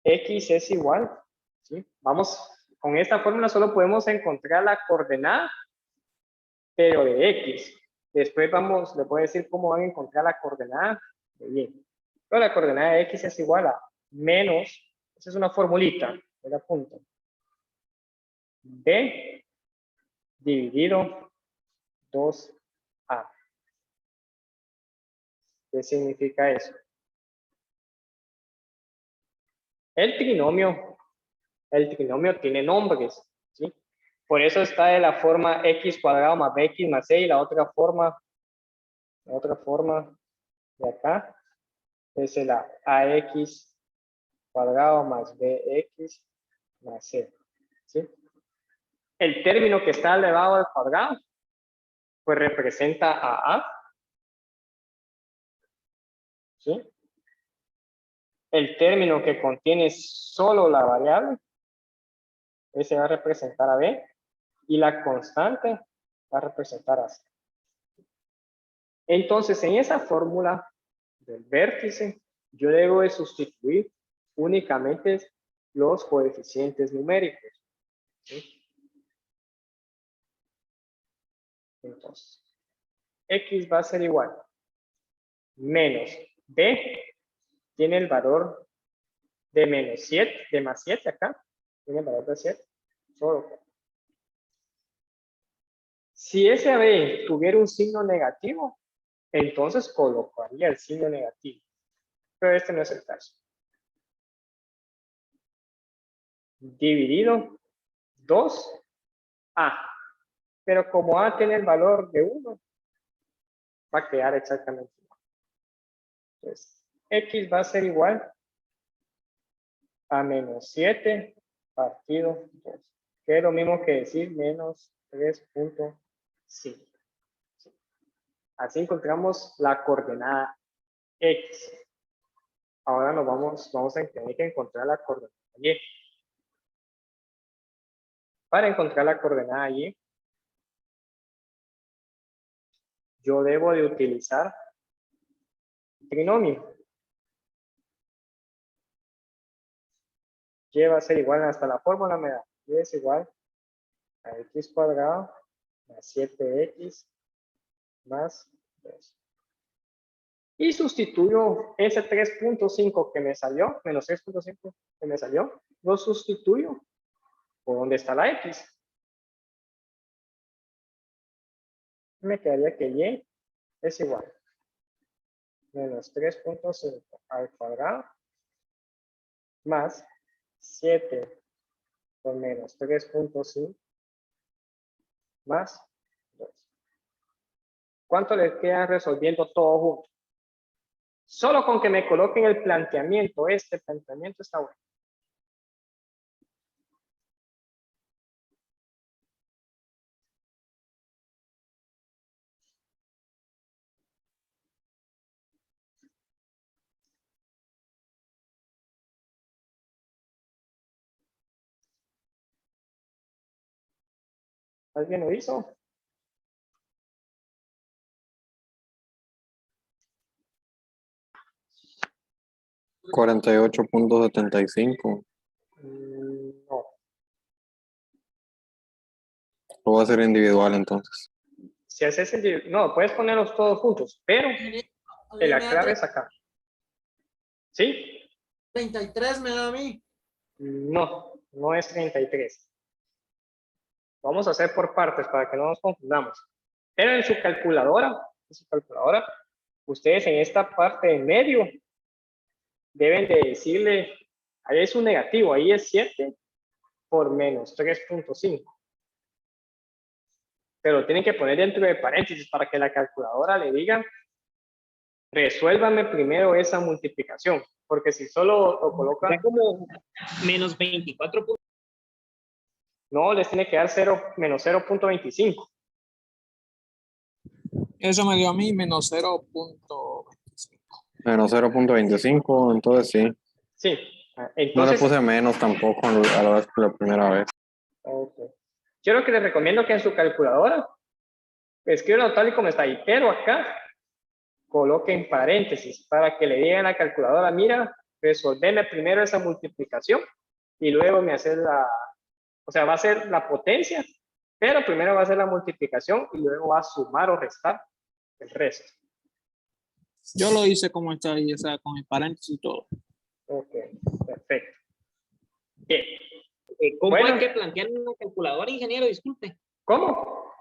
x es igual, ¿sí? Vamos, con esta fórmula solo podemos encontrar la coordenada, pero de x. Después les voy a decir cómo van a encontrar la coordenada de y. Pero la coordenada de x es igual a menos, esa es una formulita, el apunto, b dividido 2a. ¿Qué significa eso? El trinomio tiene nombres, ¿sí? Por eso está de la forma x cuadrado más bx más c, y la otra forma de acá es la ax cuadrado más bx más c, ¿sí? El término que está elevado al cuadrado, pues representa a a, ¿sí? El término que contiene solo la variable, ese va a representar a b, y la constante va a representar a c. Entonces, en esa fórmula del vértice, yo debo de sustituir únicamente los coeficientes numéricos, ¿sí? Entonces, x va a ser igual menos b, tiene el valor de menos 7, de más 7 acá, tiene el valor de 7, solo. Si ese b tuviera un signo negativo, entonces colocaría el signo negativo, pero este no es el caso. Dividido 2a, pero como a tiene el valor de 1, va a quedar exactamente igual. Entonces, x va a ser igual a menos 7 partido 2, que es lo mismo que decir menos 3.5. Así encontramos la coordenada x. Ahora vamos a tener que encontrar la coordenada y. Para encontrar la coordenada y, yo debo de utilizar trinomio. Y va a ser igual, hasta la fórmula me da, y es igual a x cuadrado más 7x más 2. Y sustituyo ese 3.5 que me salió, menos 3.5 que me salió, lo sustituyo por donde está la x. Me quedaría que y es igual menos 3.5 al cuadrado más 7 por menos 3.5 más 2. ¿Cuánto le queda resolviendo todo junto? Solo con que me coloquen el planteamiento, este planteamiento está bueno. ¿Alguien lo hizo? $48.75. No. Lo voy a hacer individual entonces. Si haces el... No, puedes ponerlos todos juntos, pero la clave es acá. ¿Sí? 33 me da a mí. No, no es 33. Vamos a hacer por partes para que no nos confundamos. Pero en su calculadora, ustedes en esta parte en medio deben de decirle, ahí es un negativo, ahí es 7 por menos 3.5. Pero tienen que poner dentro de paréntesis para que la calculadora le diga, resuélvame primero esa multiplicación, porque si solo lo colocan, como menos 24. no, les tiene que dar 0, menos 0.25. Eso me dio a mí menos 0.25. Menos 0.25, entonces sí. Sí, No le entonces, puse menos tampoco a la vez por la primera vez. okay. Yo lo que les recomiendo que en su calculadora escriban tal y como está ahí, pero acá coloquen paréntesis para que le digan a la calculadora, mira, resolveme primero esa multiplicación y luego me haces la, o sea, va a ser la potencia, pero primero va a ser la multiplicación y luego va a sumar o restar el resto. Yo lo hice como está ahí, o sea, con el paréntesis y todo. Ok, perfecto. Bien. ¿Cómo Bueno. hay que plantear una calculadora, ingeniero? Disculpe. ¿Cómo?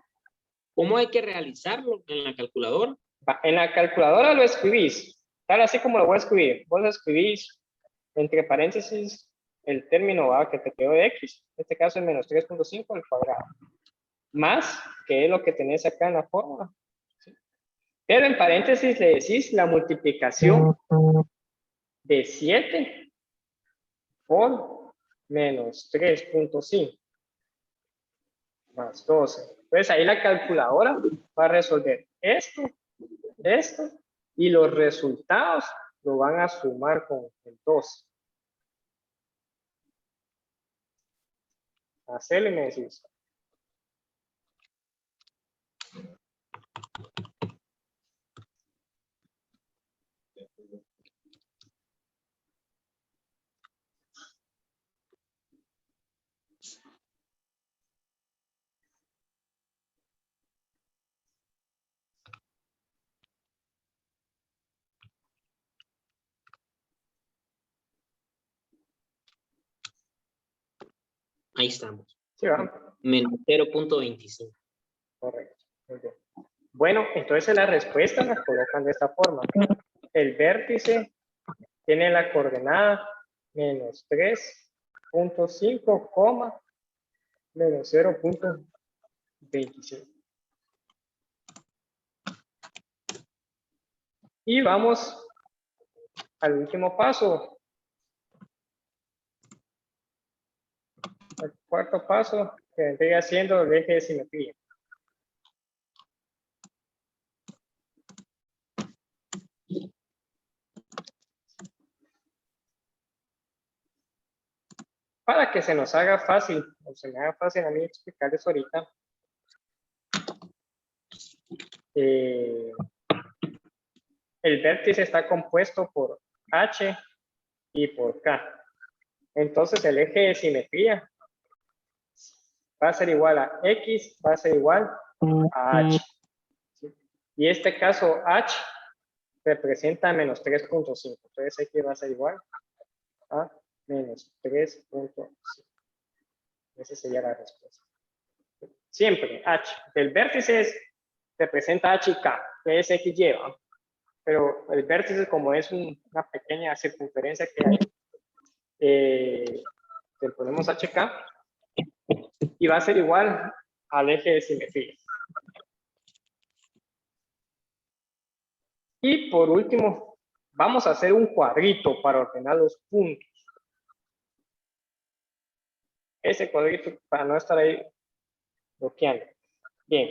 ¿Cómo hay que realizarlo en la calculadora? En la calculadora lo escribís, tal así como lo voy a escribir. Vos escribís entre paréntesis el término que te quedó de x. En este caso es menos 3.5 al cuadrado. Más, que es lo que tenés acá en la fórmula. ¿Sí? Pero en paréntesis le decís la multiplicación de 7 por menos 3.5 más 12. Entonces ahí la calculadora va a resolver esto, y los resultados lo van a sumar con el 12. Hacerle me decís. Ahí estamos. Sí, va. Menos 0.25. Correcto. Muy bien. Bueno, entonces la respuesta la colocan de esta forma. El vértice tiene la coordenada menos 3.5, menos 0.25. Y vamos al último paso. El cuarto paso que vendría siendo el eje de simetría. Para que se nos haga fácil, o se me haga fácil a mí explicarles ahorita, el vértice está compuesto por H y por K. Entonces el eje de simetría va a ser igual a X, va a ser igual a H. ¿Sí? Y este caso H representa menos 3.5. Entonces X va a ser igual a menos 3.5. Esa sería la respuesta. Siempre H. El vértice representa H y K, que es X lleva. Pero el vértice, como es una pequeña circunferencia que hay, le ponemos HK y va a ser igual al eje de simetría. Y por último, vamos a hacer un cuadrito para ordenar los puntos. Ese cuadrito para no estar ahí bloqueando. Bien.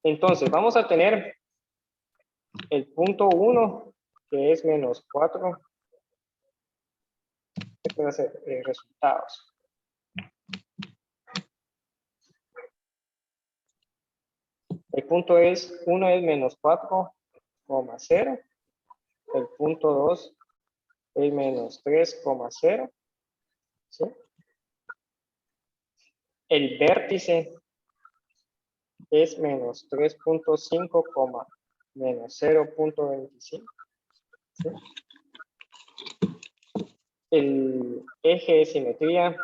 Entonces, vamos a tener el punto 1, que es menos 4. Este va a ser resultados. El punto 1 es menos 4,0. El punto 2 es menos 3,0. ¿Sí? El vértice es menos 3.5, menos 0.25. ¿Sí? El eje de simetría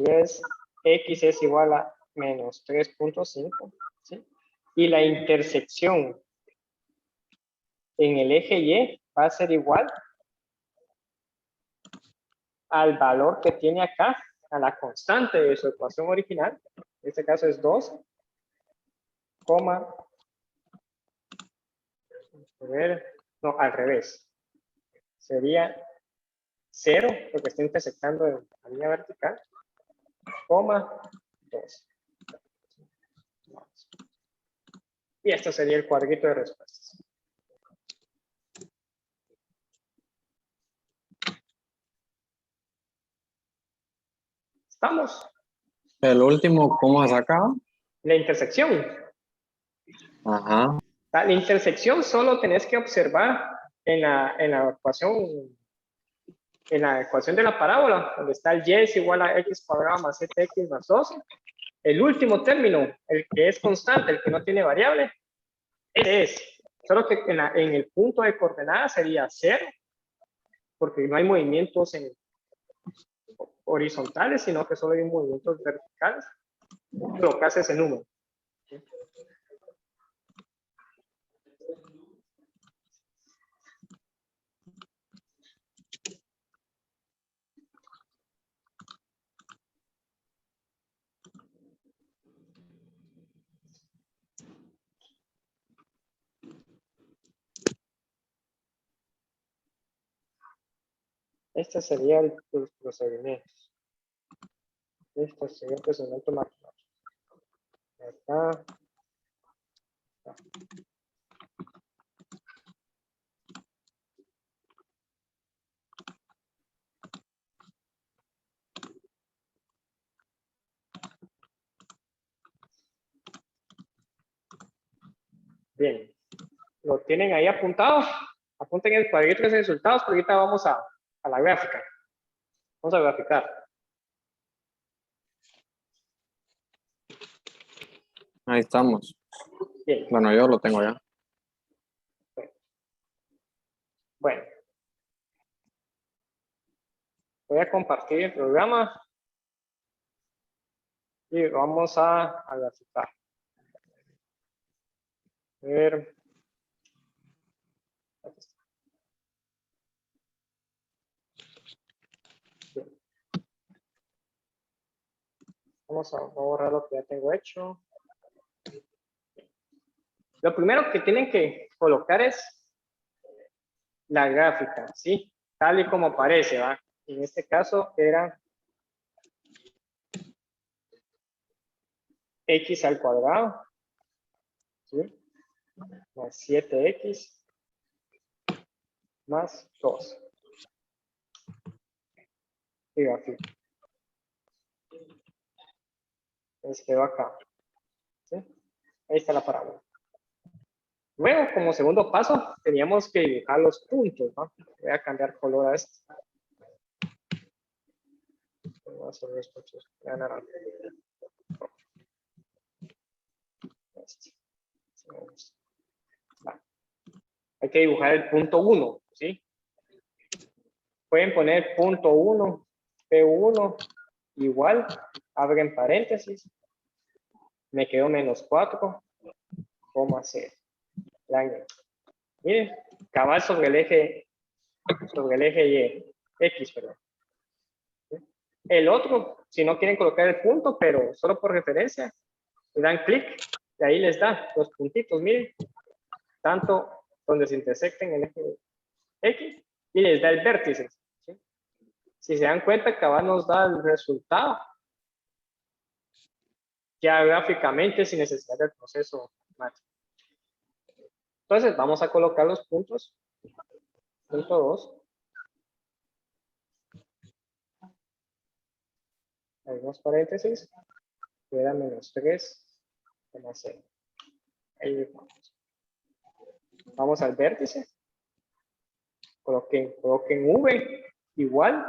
es X es igual a menos 3.5. ¿Sí? Y la intersección en el eje Y va a ser igual al valor que tiene acá, a la constante de su ecuación original. En este caso es 2, no, al revés. Sería 0, porque está intersectando en la línea vertical, 2. Y esto sería el cuadrito de respuestas. ¿Estamos? El último, ¿cómo se sacaba? La intersección. Ajá. La intersección solo tenés que observar en la ecuación de la parábola, donde está el y es igual a x cuadrado más 7x más 12. El último término, el que es constante, el que no tiene variable, ese es. Solo que en el punto de coordenada sería 0, porque no hay movimientos horizontales, sino que solo hay movimientos verticales. Colocas ese número. Este sería el procedimiento. Este sería el procedimiento matemático. Acá. Bien. ¿Lo tienen ahí apuntado? Apunten el cuadrito de resultados, porque ahorita vamos a la gráfica. Vamos a graficar. Ahí estamos. Bien. Bueno, yo lo tengo ya. Bueno. Voy a compartir el programa y vamos a graficar. A ver. Vamos a borrar lo que ya tengo hecho. Lo primero que tienen que colocar es la gráfica, ¿sí? Tal y como aparece, ¿va? En este caso era x al cuadrado, ¿sí? Más 7x más 2. y grafico. Entonces quedó acá. ¿Sí? Ahí está la parábola. Luego, como segundo paso, teníamos que dibujar los puntos, ¿no? Voy a cambiar color a este. Voy a hacer los puntos de naranja. Este. Sí me gusta. Va. Hay que dibujar el punto 1, ¿sí? Pueden poner punto 1, P1, igual, abren paréntesis, me quedó menos 4,0. Miren, cabal sobre el eje Y, X, perdón. El otro, si no quieren colocar el punto, pero solo por referencia, le dan clic y ahí les da los puntitos, miren, tanto donde se intersecten el eje X y les da el vértice. ¿Sí? Si se dan cuenta, cabal nos da el resultado ya gráficamente sin necesidad del proceso matemático. Entonces vamos a colocar los puntos. Punto 2. Abrimos paréntesis. Queda menos 3,0. Ahí vamos. Vamos al vértice. Coloquen V igual.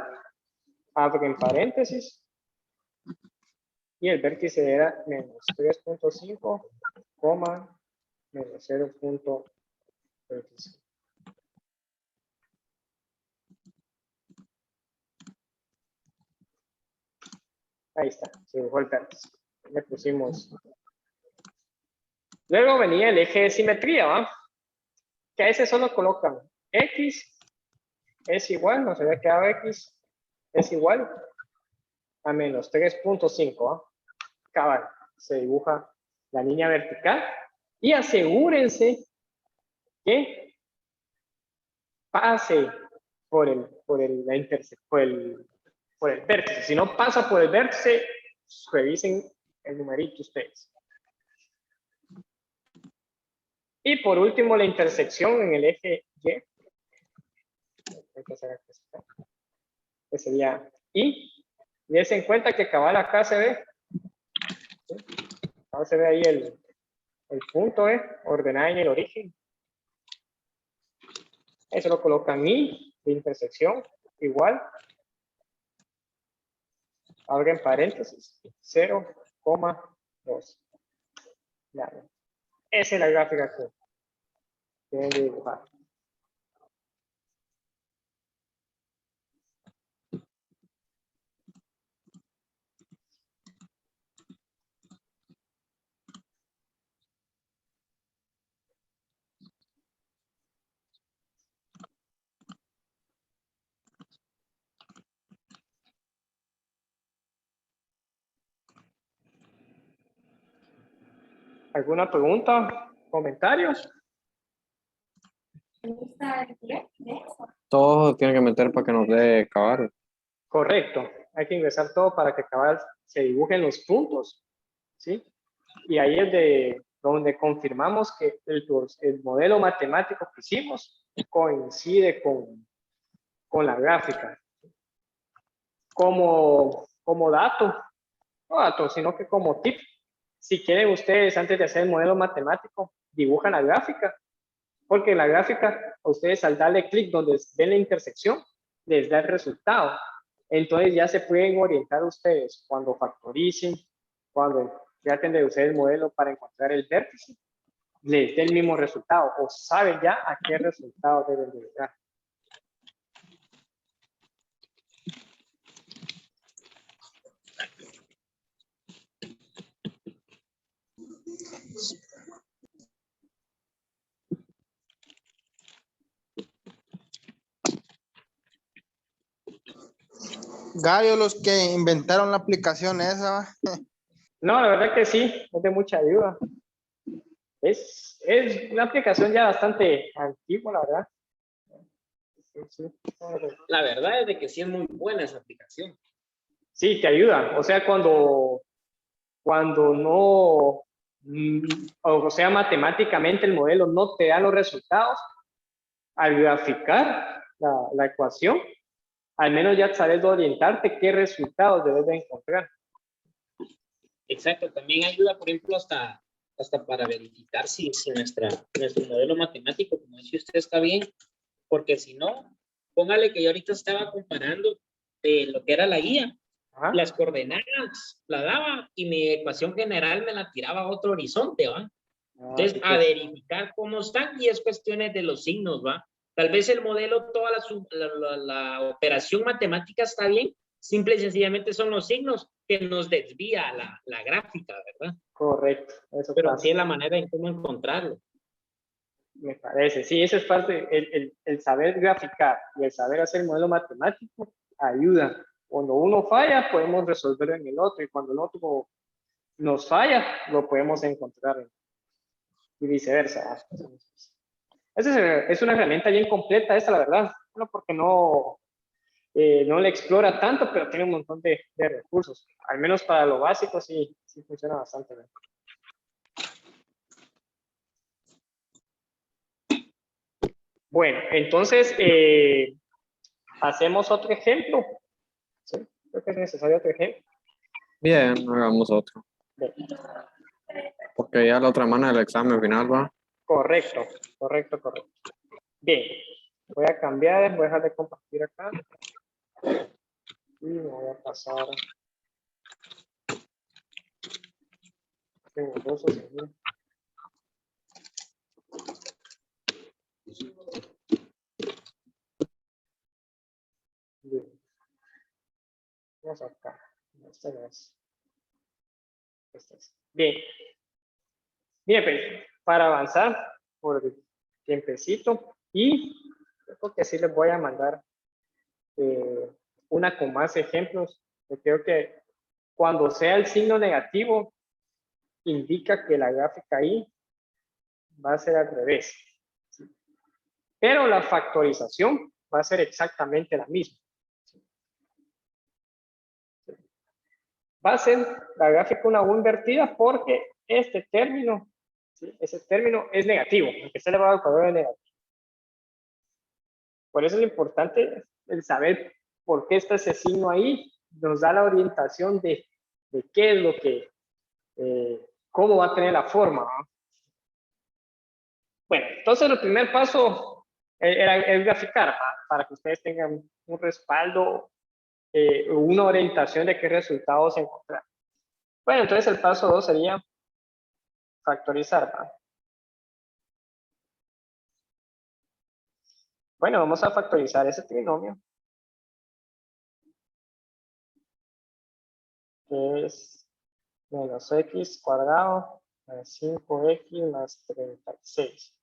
Abren paréntesis. Y el vértice era menos 3,5, menos 0,25. Ahí está, se dibujó el vértice. Le pusimos. Luego venía el eje de simetría, ¿va? Que a ese solo colocan X es igual, nos había quedado X es igual a menos 3,5, ¿va? Cabal, se dibuja la línea vertical y asegúrense que pase por el vértice. Si no pasa por el vértice, revisen el numerito ustedes. Y por último, la intersección en el eje Y. Que sería I. Y dense en cuenta que cabal acá se ve. ¿Sí? Acá se ve ahí el punto ordenado en el origen. Eso lo colocan I de intersección igual. Abren paréntesis 0,2. Ya. Esa es la gráfica que deben de dibujar. ¿Alguna pregunta? ¿Comentarios? Todo tiene que meter para que nos dé cabal. Correcto. Hay que ingresar todo para que cabal se dibujen los puntos. ¿Sí? Y ahí es de donde confirmamos que el modelo matemático que hicimos coincide con la gráfica. Como dato, no dato, sino que como tip, si quieren ustedes antes de hacer el modelo matemático, dibujan la gráfica, porque la gráfica, a ustedes al darle clic donde ven la intersección, les da el resultado. Entonces ya se pueden orientar ustedes cuando factoricen, cuando traten de usar el modelo para encontrar el vértice, les dé el mismo resultado o saben ya a qué resultado deben de llegar. Gallo, los que inventaron la aplicación esa. ¿Va? No, la verdad que sí, es de mucha ayuda. Es una aplicación ya bastante antigua, la verdad. Sí. La verdad es de que sí es muy buena esa aplicación. Sí, te ayuda. O sea, cuando no, o sea, matemáticamente el modelo no te da los resultados, al graficar la ecuación, al menos ya sabes de orientarte qué resultados debes de encontrar. Exacto, también ayuda, por ejemplo, hasta para verificar si nuestro modelo matemático, como dice usted, está bien, porque si no, póngale que yo ahorita estaba comparando lo que era la guía, Ajá. las coordenadas, la daba y mi ecuación general me la tiraba a otro horizonte, ¿va? Entonces, Así a que- verificar cómo están y es cuestiones de los signos, ¿va? Tal vez el modelo, toda la operación matemática está bien, simple y sencillamente son los signos que nos desvía la gráfica, ¿verdad? Correcto, eso Pero pasa. así es la manera en cómo encontrarlo. Me parece, sí, eso es parte, el saber graficar y el saber hacer modelo matemático ayuda. Cuando uno falla, podemos resolverlo en el otro, y cuando el otro nos falla, lo podemos encontrar y viceversa. Es una herramienta bien completa esta, la verdad. Bueno, porque no le explora tanto, pero tiene un montón de recursos. Al menos para lo básico, sí funciona bastante bien. Bueno, entonces, hacemos otro ejemplo. ¿Sí? Creo que es necesario otro ejemplo. Bien, hagamos otro. Bien. Porque ya la otra semana del examen final va. Correcto. Bien, voy a cambiar, voy a dejar de compartir acá. Y me voy a pasar. Qué borroso se ve. Bien. Vamos acá. Este no es. Este es. Bien. Bien, pues, para avanzar por el tiempecito, y creo que sí les voy a mandar una con más ejemplos. Yo creo que cuando sea el signo negativo, indica que la gráfica ahí va a ser al revés. ¿Sí? Pero la factorización va a ser exactamente la misma. ¿Sí? Va a ser la gráfica una U invertida porque este término, ¿sí? Ese término es negativo, aunque esté elevado al cuadrado es negativo. Por eso es importante el saber por qué está ese signo ahí, nos da la orientación de qué es lo que, cómo va a tener la forma, ¿no? Bueno, entonces el primer paso es graficar, ¿va? Para que ustedes tengan un respaldo, una orientación de qué resultados encontrar. Bueno, entonces el paso 2 sería factorizar, ¿va? Bueno, vamos a factorizar ese trinomio, que es menos x cuadrado más 5x más 36.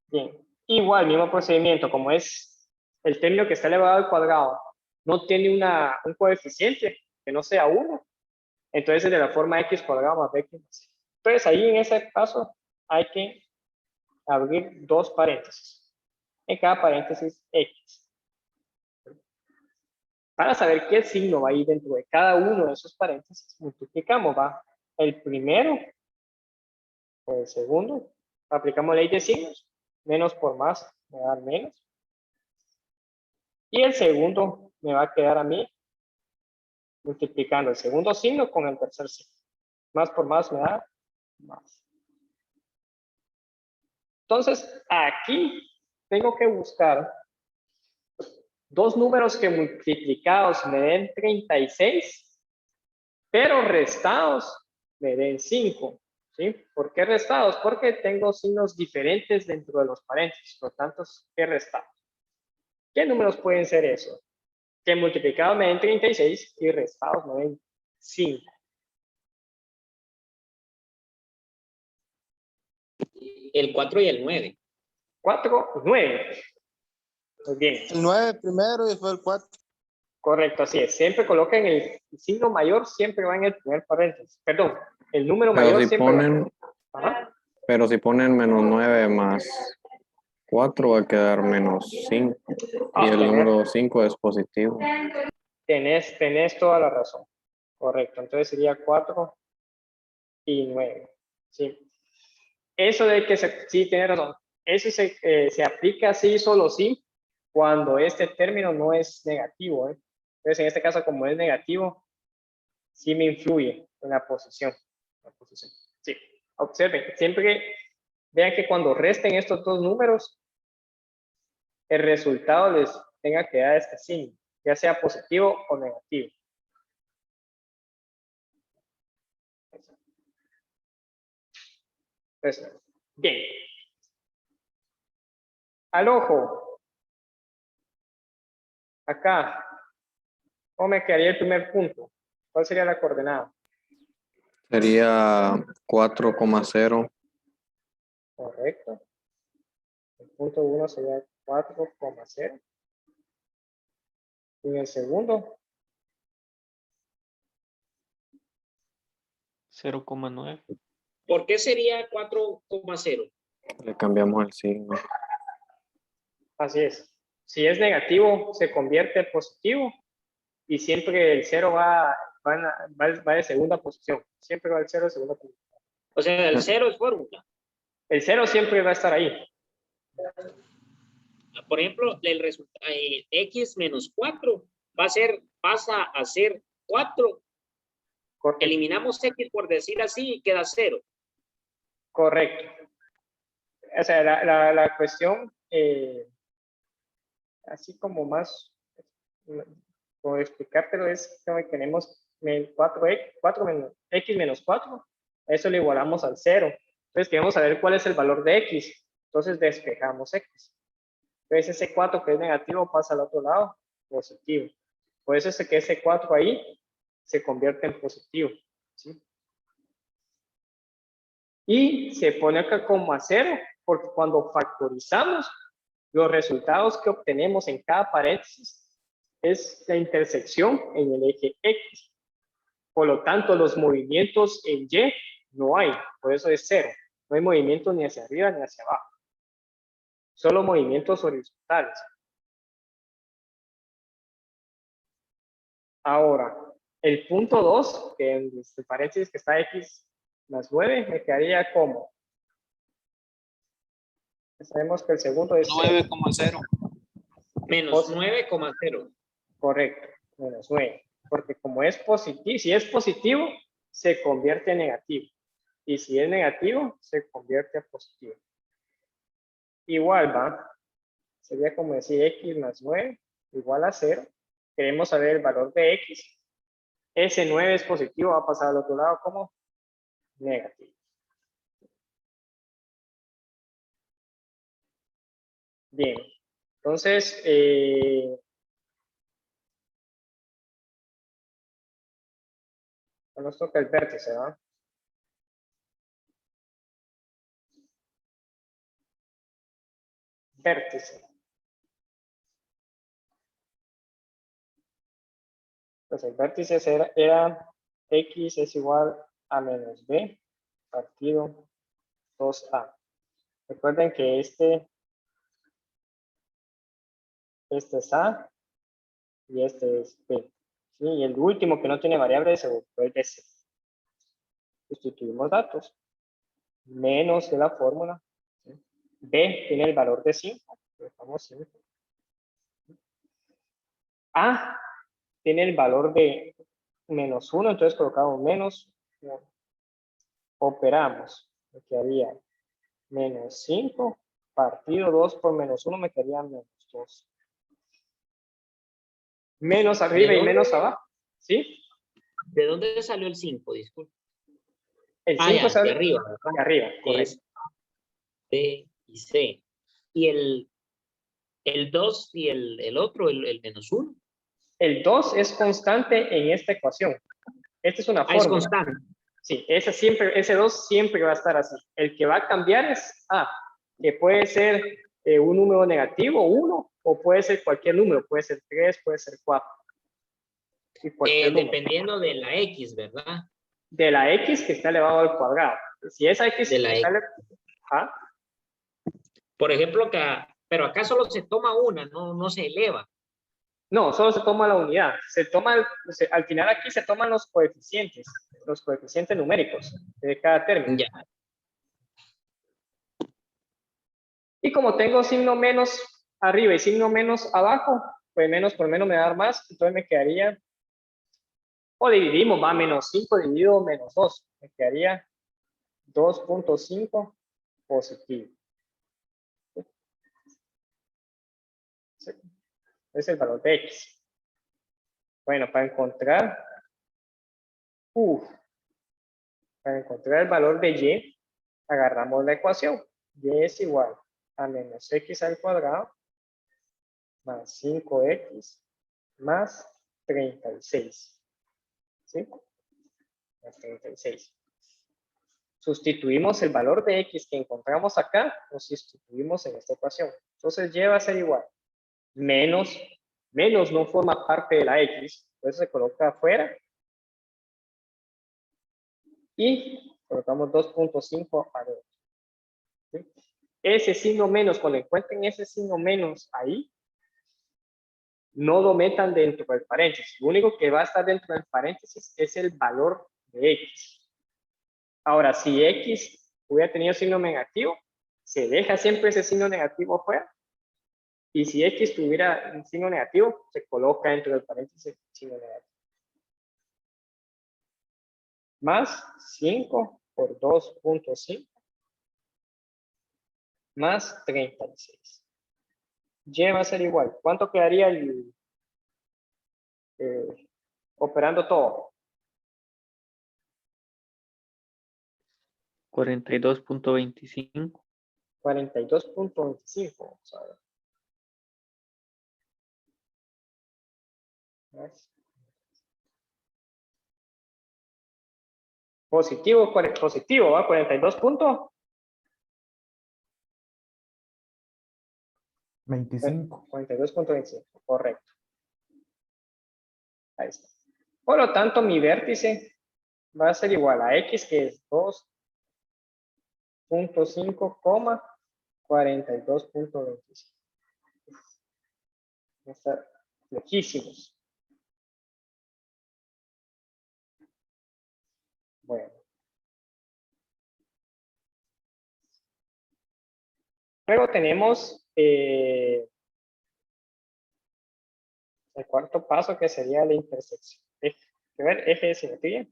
Bien, igual, mismo procedimiento, como es el término que está elevado al cuadrado, no tiene un coeficiente que no sea 1, entonces es de la forma x cuadrado más bx más c. Entonces ahí en ese paso hay que abrir dos paréntesis. En cada paréntesis x. Para saber qué signo va a ir dentro de cada uno de esos paréntesis, multiplicamos, va el primero por el segundo, aplicamos ley de signos, menos por más me da menos, y el segundo me va a quedar a mí multiplicando el segundo signo con el tercer signo, más por más me da más. Entonces aquí tengo que buscar dos números que multiplicados me den 36, pero restados me den 5. ¿Sí? ¿Por qué restados? Porque tengo signos diferentes dentro de los paréntesis, por lo tanto, ¿qué restados? ¿Qué números pueden ser esos? Que multiplicados me den 36 y restados me den 5. El 4 y el 9. 4 y 9. Muy bien. El 9 primero y después el 4. Correcto, así es. Siempre coloquen el signo mayor, siempre va en el primer paréntesis. Perdón, el número Pero mayor si siempre ponen, va. Ajá. pero si ponen menos 9 más 4 va a quedar menos 5. Y el número 5 es positivo. Tenés toda la razón. Correcto, entonces sería 4 y 9. Sí. Eso de que sí, tiene razón. Eso se aplica así, solo sí, cuando este término no es negativo. Entonces, en este caso, como es negativo, sí me influye en la posición. Sí, observen, siempre vean que cuando resten estos dos números, el resultado les tenga que dar este signo, ya sea positivo o negativo. Entonces, bien. Al ojo. Acá. ¿Cómo me quedaría el primer punto? ¿Cuál sería la coordenada? Sería 4,0. Correcto. El punto 1 sería 4,0. Y en el segundo, 0,9. ¿Por qué sería 4,0? Le cambiamos el signo. así es. Si es negativo, se convierte en positivo. Y siempre el 0 va de segunda posición. Siempre va el 0 de segunda posición. O sea, el 0 es fórmula. El 0 siempre va a estar ahí. Por ejemplo, el resultado x menos 4 pasa a ser 4. Eliminamos x por decir así y queda 0. Correcto. O sea, la cuestión, así como más, por explicártelo, es que tenemos 4 menos x menos 4, eso lo igualamos al 0. Entonces queremos saber cuál es el valor de x. Entonces despejamos x. Entonces ese 4 que es negativo pasa al otro lado, positivo. Por eso es que ese 4 ahí se convierte en positivo. ¿Sí? Y se pone acá como a 0, porque cuando factorizamos, los resultados que obtenemos en cada paréntesis es la intersección en el eje X. Por lo tanto, los movimientos en Y no hay, por eso es 0. No hay movimientos ni hacia arriba ni hacia abajo. Solo movimientos horizontales. Ahora, el punto 2, que en este paréntesis que está X más 9, me quedaría como. Sabemos que el segundo es 9,0. Menos 9,0. Correcto, menos 9. Porque como es positivo, si es positivo, se convierte en negativo. Y si es negativo, se convierte en positivo. Igual va. Sería como decir x más 9 igual a 0. Queremos saber el valor de x. Ese 9 es positivo, va a pasar al otro lado como negativo. Bien. Entonces, nos toca el vértice, ¿verdad? Vértice. Pues el vértice era x es igual a menos b partido 2a. Recuerden que este es a y este es b. ¿Sí? Y el último que no tiene variable se vuelve c. Sustituimos datos. Menos de la fórmula. ¿Sí? B tiene el valor de 5. Dejamos 5. A tiene el valor de menos 1, entonces colocamos menos 1. Operamos. Me quedaría menos 5 partido 2 por menos 1 me quedaría menos 2. Menos arriba y menos abajo. ¿Sí? ¿De dónde salió el 5? Disculpe. El 5 ya, sale de arriba. de arriba, correcto. Es B y C. Y el 2 y el otro, el menos 1. El 2 es constante en esta ecuación. Esta es una fórmula. Es constante. Sí, ese 2 siempre va a estar así. El que va a cambiar es A, que puede ser un número negativo, 1, o puede ser cualquier número, puede ser 3, puede ser 4. Sí, Dependiendo de la X, ¿verdad? De la X que está elevado al cuadrado. Si esa X de la está X. ¿Ah? Por ejemplo, pero acá solo se toma una, no se eleva. No, solo se toma la unidad. Al final aquí se toman los coeficientes numéricos de cada término. Ya. Y como tengo signo menos, arriba y signo menos abajo, pues menos por menos me va a dar más, entonces me quedaría, o dividimos, va, menos 5 dividido menos 2, me quedaría 2.5 positivo. Sí. Es el valor de X. Bueno, para encontrar el valor de Y, agarramos la ecuación. Y es igual a menos X al cuadrado más 5X más 36. ¿Sí? Más 36. Sustituimos el valor de X que encontramos acá, lo sustituimos en esta ecuación. Entonces Y va a ser igual. Menos no forma parte de la X, entonces se coloca afuera. Y colocamos 2.5 adentro. ¿Sí? Ese signo menos, cuando encuentren ese signo menos ahí, no lo metan dentro del paréntesis. Lo único que va a estar dentro del paréntesis es el valor de X. Ahora, si X hubiera tenido signo negativo, se deja siempre ese signo negativo afuera. Y si X tuviera un signo negativo, se coloca dentro del paréntesis el signo negativo. Más 5 por 2.5 más 36. Y va a ser igual. ¿Cuánto quedaría operando todo? 42.25. 42.25. Vamos a ver. Positivo, positivo, ¿va? 42 puntos. 25. 42.25, correcto. Ahí está. Por lo tanto, mi vértice va a ser igual a X, que es 2.5, 42.25. Está lejísimos. Bueno. Luego tenemos el cuarto paso, que sería la intersección. Eje de simetría.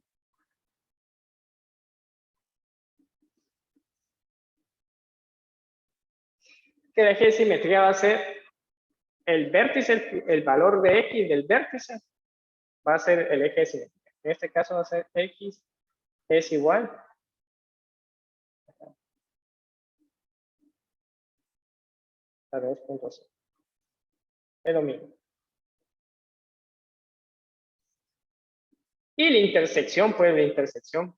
Que el eje de simetría va a ser el vértice, el valor de X del vértice va a ser el eje de simetría. En este caso va a ser X es igual a 2.5. Es lo mismo. Y la intersección, pues la intersección.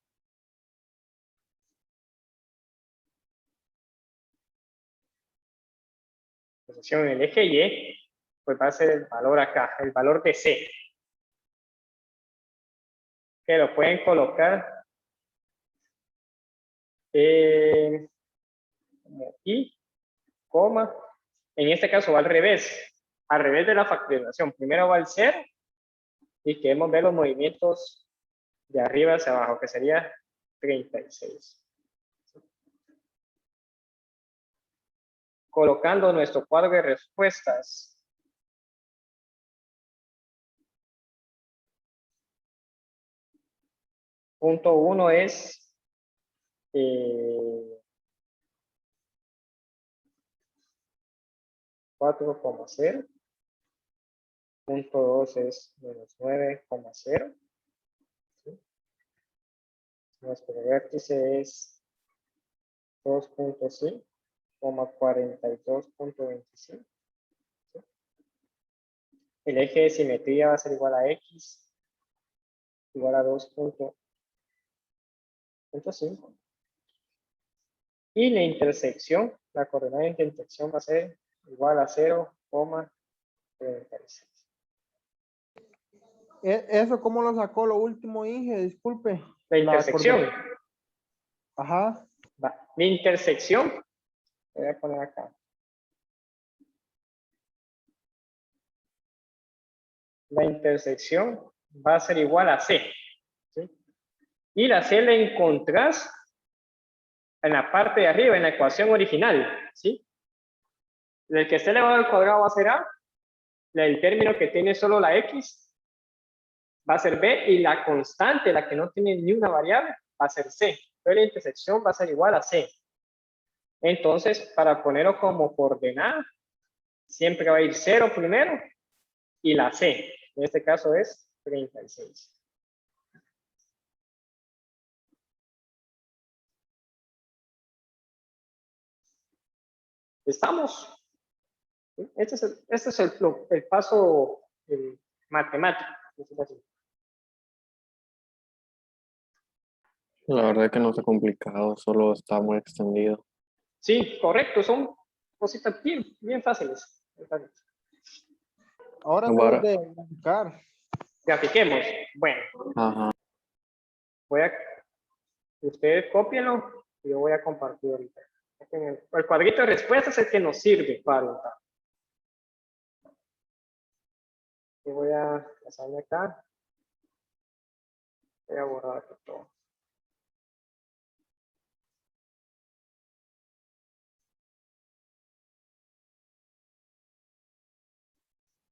En el eje Y, pues va a ser el valor acá, el valor de C. Que lo pueden colocar como I, coma. En este caso va al revés de la factorización. Primero va el 0 y queremos ver los movimientos de arriba hacia abajo, que sería 36. Colocando nuestro cuadro de respuestas. Punto 1 es 4,0. Punto 2 es menos 9,0. ¿Sí? Nuestro vértice es 2.5, 42.25. ¿Sí? El eje de simetría va a ser igual a X igual a 2.5. Y la intersección, la coordenada de intersección va a ser igual a 0,36. ¿Eso cómo lo sacó lo último, Inge? Disculpe. La intersección. Ajá. Va. La intersección, voy a poner acá. La intersección va a ser igual a C. ¿Sí? Y la C la encontrás en la parte de arriba, en la ecuación original. ¿Sí? El que esté elevado al cuadrado va a ser A. El término que tiene solo la X va a ser B. Y la constante, la que no tiene ni una variable, va a ser C. Entonces la intersección va a ser igual a C. Entonces, para ponerlo como coordenada, siempre va a ir 0 primero y la C. En este caso es 36. ¿Estamos? Este es el paso matemático. La verdad es que no está complicado, solo está muy extendido. Sí, correcto. Son cositas bien fáciles. Bien fáciles. Ahora Ahora- debes de graficar. Grafiquemos. Bueno, Ajá. ustedes cópienlo y yo voy a compartir ahorita. El cuadrito de respuesta es el que nos sirve para orientar. Yo voy a pasarme acá. Voy a borrar aquí todo.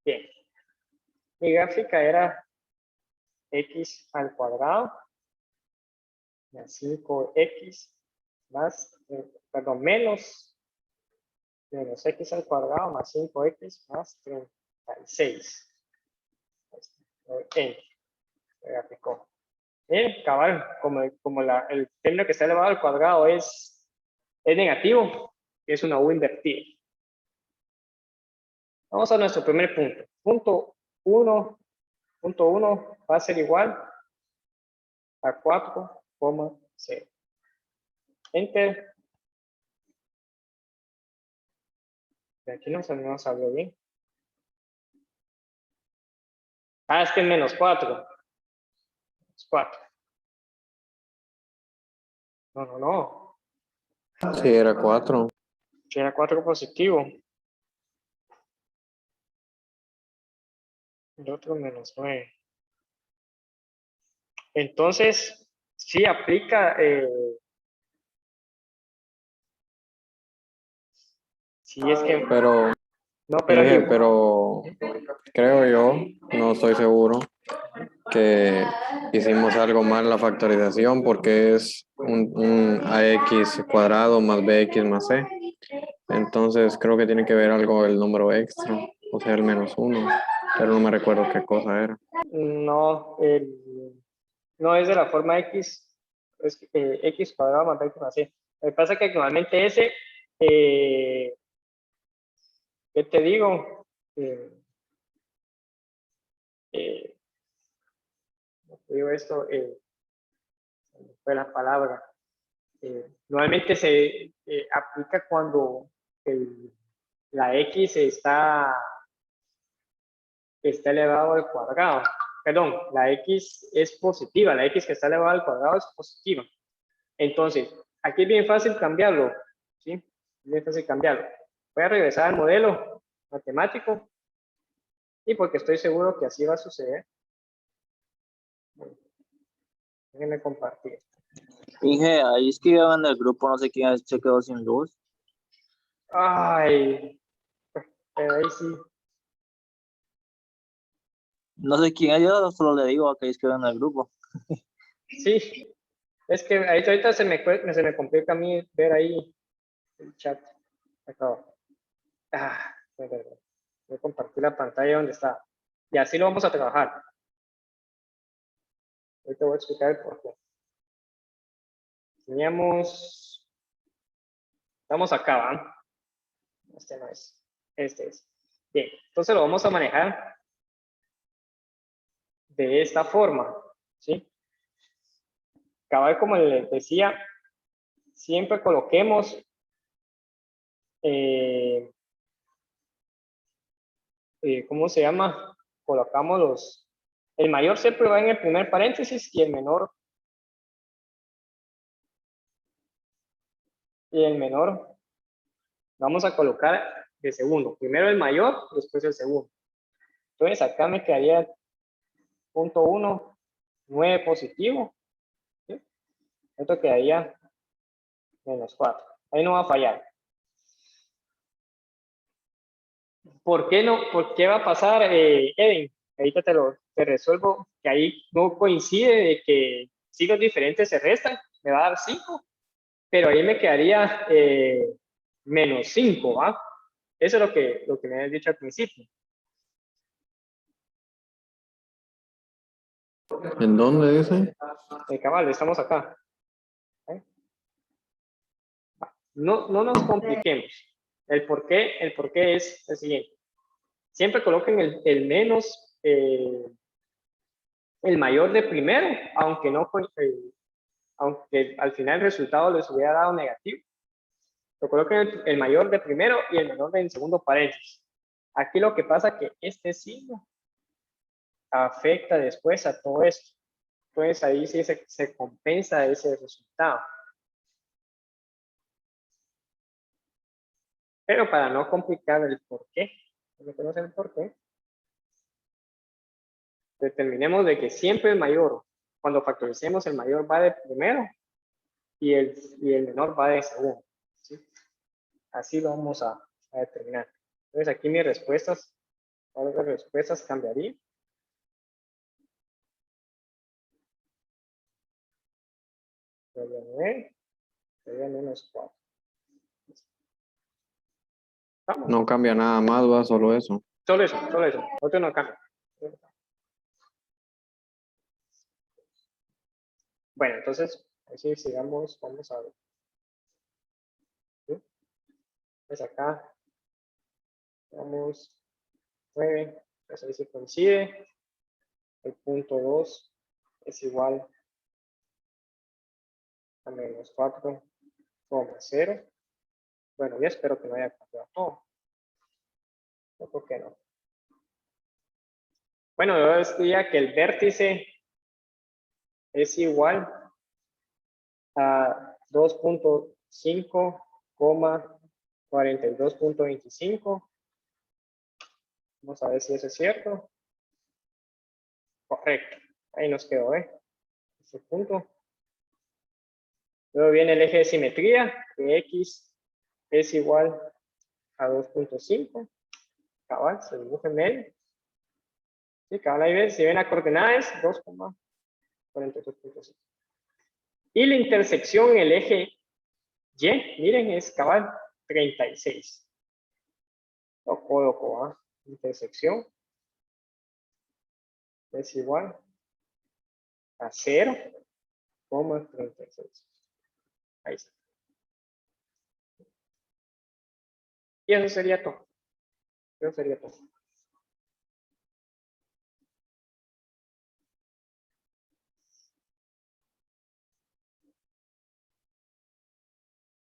Bien. Mi gráfica era x al cuadrado más 5x más, menos x al cuadrado más 5x más 36. Se graficó. Bien, cabal, como el término que está elevado al cuadrado es negativo, es una U invertida. Vamos a nuestro primer punto. Punto 1 va a ser igual a 4,0. Enter. De aquí no nos salió bien. Es que es menos 4. 4. No. Sí, era 4. Que era 4 positivo. El otro menos 9. Entonces, sí aplica. Sí, es que. Pero, No, pero es igual. pero creo yo, no estoy seguro, que hicimos algo mal la factorización porque es un ax cuadrado más bx más c. Entonces creo que tiene que ver algo el número extra, o sea, el -1, pero no me recuerdo qué cosa era. No, no es de la forma x, es x cuadrado más bx más c. Lo que pasa es que normalmente ese, ¿qué te digo? ¿Cómo te digo esto? Fue la palabra. Normalmente se aplica cuando la x está elevado al cuadrado. Perdón, la x es positiva, la x que está elevada al cuadrado es positiva. Entonces, aquí es bien fácil cambiarlo, ¿sí? Es bien fácil cambiarlo. Voy a regresar al modelo matemático y porque estoy seguro que así va a suceder. Déjenme compartir. Dije, ahí escribieron en el grupo, no sé quién se quedó sin luz. Ay, pero ahí sí. No sé quién es, yo solo le digo que escribieron en el grupo. Sí, es que ahorita se me complica a mí ver ahí el chat. Acabo. Voy a compartir la pantalla donde está. Y así lo vamos a trabajar. Ahorita voy a explicar el por qué. Estamos acá, ¿va? Este no es. Este es. Bien, entonces lo vamos a manejar de esta forma, ¿sí? Cabal, como les decía, siempre coloquemos ¿cómo se llama? Colocamos el mayor siempre va en el primer paréntesis y el menor vamos a colocar de segundo. Primero el mayor, después el segundo. Entonces acá me quedaría punto 1, 9 positivo. ¿Sí? Esto quedaría menos 4. Ahí no va a fallar. ¿Por qué no? ¿Por qué va a pasar, Eden? Ahorita te resuelvo que ahí no coincide de que signos diferentes se restan, me va a dar 5, pero ahí me quedaría menos 5, ¿va? Eso es lo que me habías dicho al principio. ¿En dónde dice? Cabal, estamos acá. ¿Eh? No nos compliquemos. El por qué es el siguiente. Siempre coloquen el menos, el mayor de primero, aunque al final el resultado les hubiera dado negativo. Lo coloquen el mayor de primero y el menor de segundo paréntesis. Aquí lo que pasa es que este signo afecta después a todo esto. Entonces ahí sí se compensa ese resultado. Pero para no complicar el por qué, no conocen el por qué, determinemos de que siempre el mayor, cuando factoricemos, el mayor va de primero y el menor va de segundo. ¿Sí? Así lo vamos a determinar. Entonces aquí mis respuestas, ahora las respuestas cambiarían. Sería 9, sería menos 4. Vamos. No cambia nada más, va solo eso. Solo eso. Otro no cambia. Bueno, entonces, así sigamos, vamos a ver. ¿Sí? Pues acá, vamos, 9, pues ahí se coincide. El punto 2 es igual a menos 4,0. Bueno, yo espero que no haya cambiado todo. No, ¿por qué no? Bueno, yo decía que el vértice es igual a 2.5,42.25. Vamos a ver si eso es cierto. Correcto. Ahí nos quedó, ese punto. Luego viene el eje de simetría, que X es igual a 2.5. Cabal, se dibuja en medio. Sí, cabal, ahí ven, si ven la coordenada es 2,42.5. Y la intersección en el eje Y, miren, es cabal 36. Loco, ¿ah? Intersección es igual a 0,36. Ahí está. Y eso sería todo.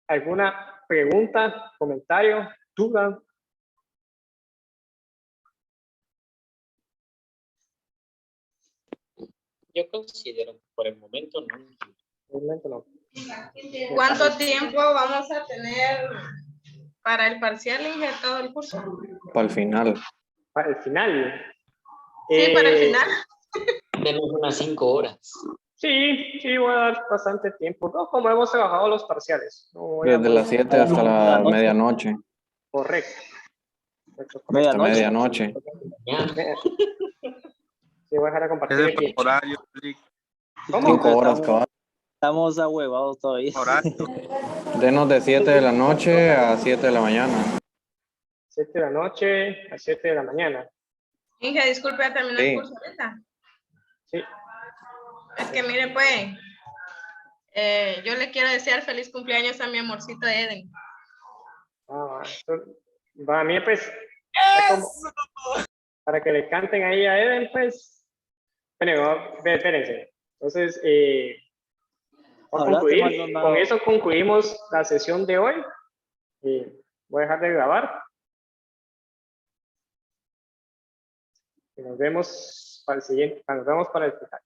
¿Alguna pregunta, comentario, duda? Yo considero que por el momento no. Por el momento no. ¿Cuánto tiempo vamos a tener para el parcial injertado el curso? Para el final. Para el final. Sí, para el final. Menos unas 5 horas. Sí, voy a dar bastante tiempo. No, como hemos trabajado los parciales. No voy a Desde las 7 hasta la medianoche. Correcto. Hasta medianoche. Ya. Sí, voy a dejar de compartir Es aquí. de horario, ¿Cómo? 5 horas, cabal. Estamos ahuevados todavía. horario. Denos de 7 de la noche a 7 de la mañana. 7 de la noche a 7 de la mañana. Inge, disculpe, ya terminó Sí. el curso ahorita. Sí. Es que mire, pues, yo le quiero desear feliz cumpleaños a mi amorcito Eden. Va a mí, pues. Para que le canten ahí a Eden, pues. Bueno, espérense. Entonces, voy a Hablaste, concluir. Maldonado. Con eso concluimos la sesión de hoy. Voy a dejar de grabar. Y nos vemos para el siguiente. Nos vemos para el final.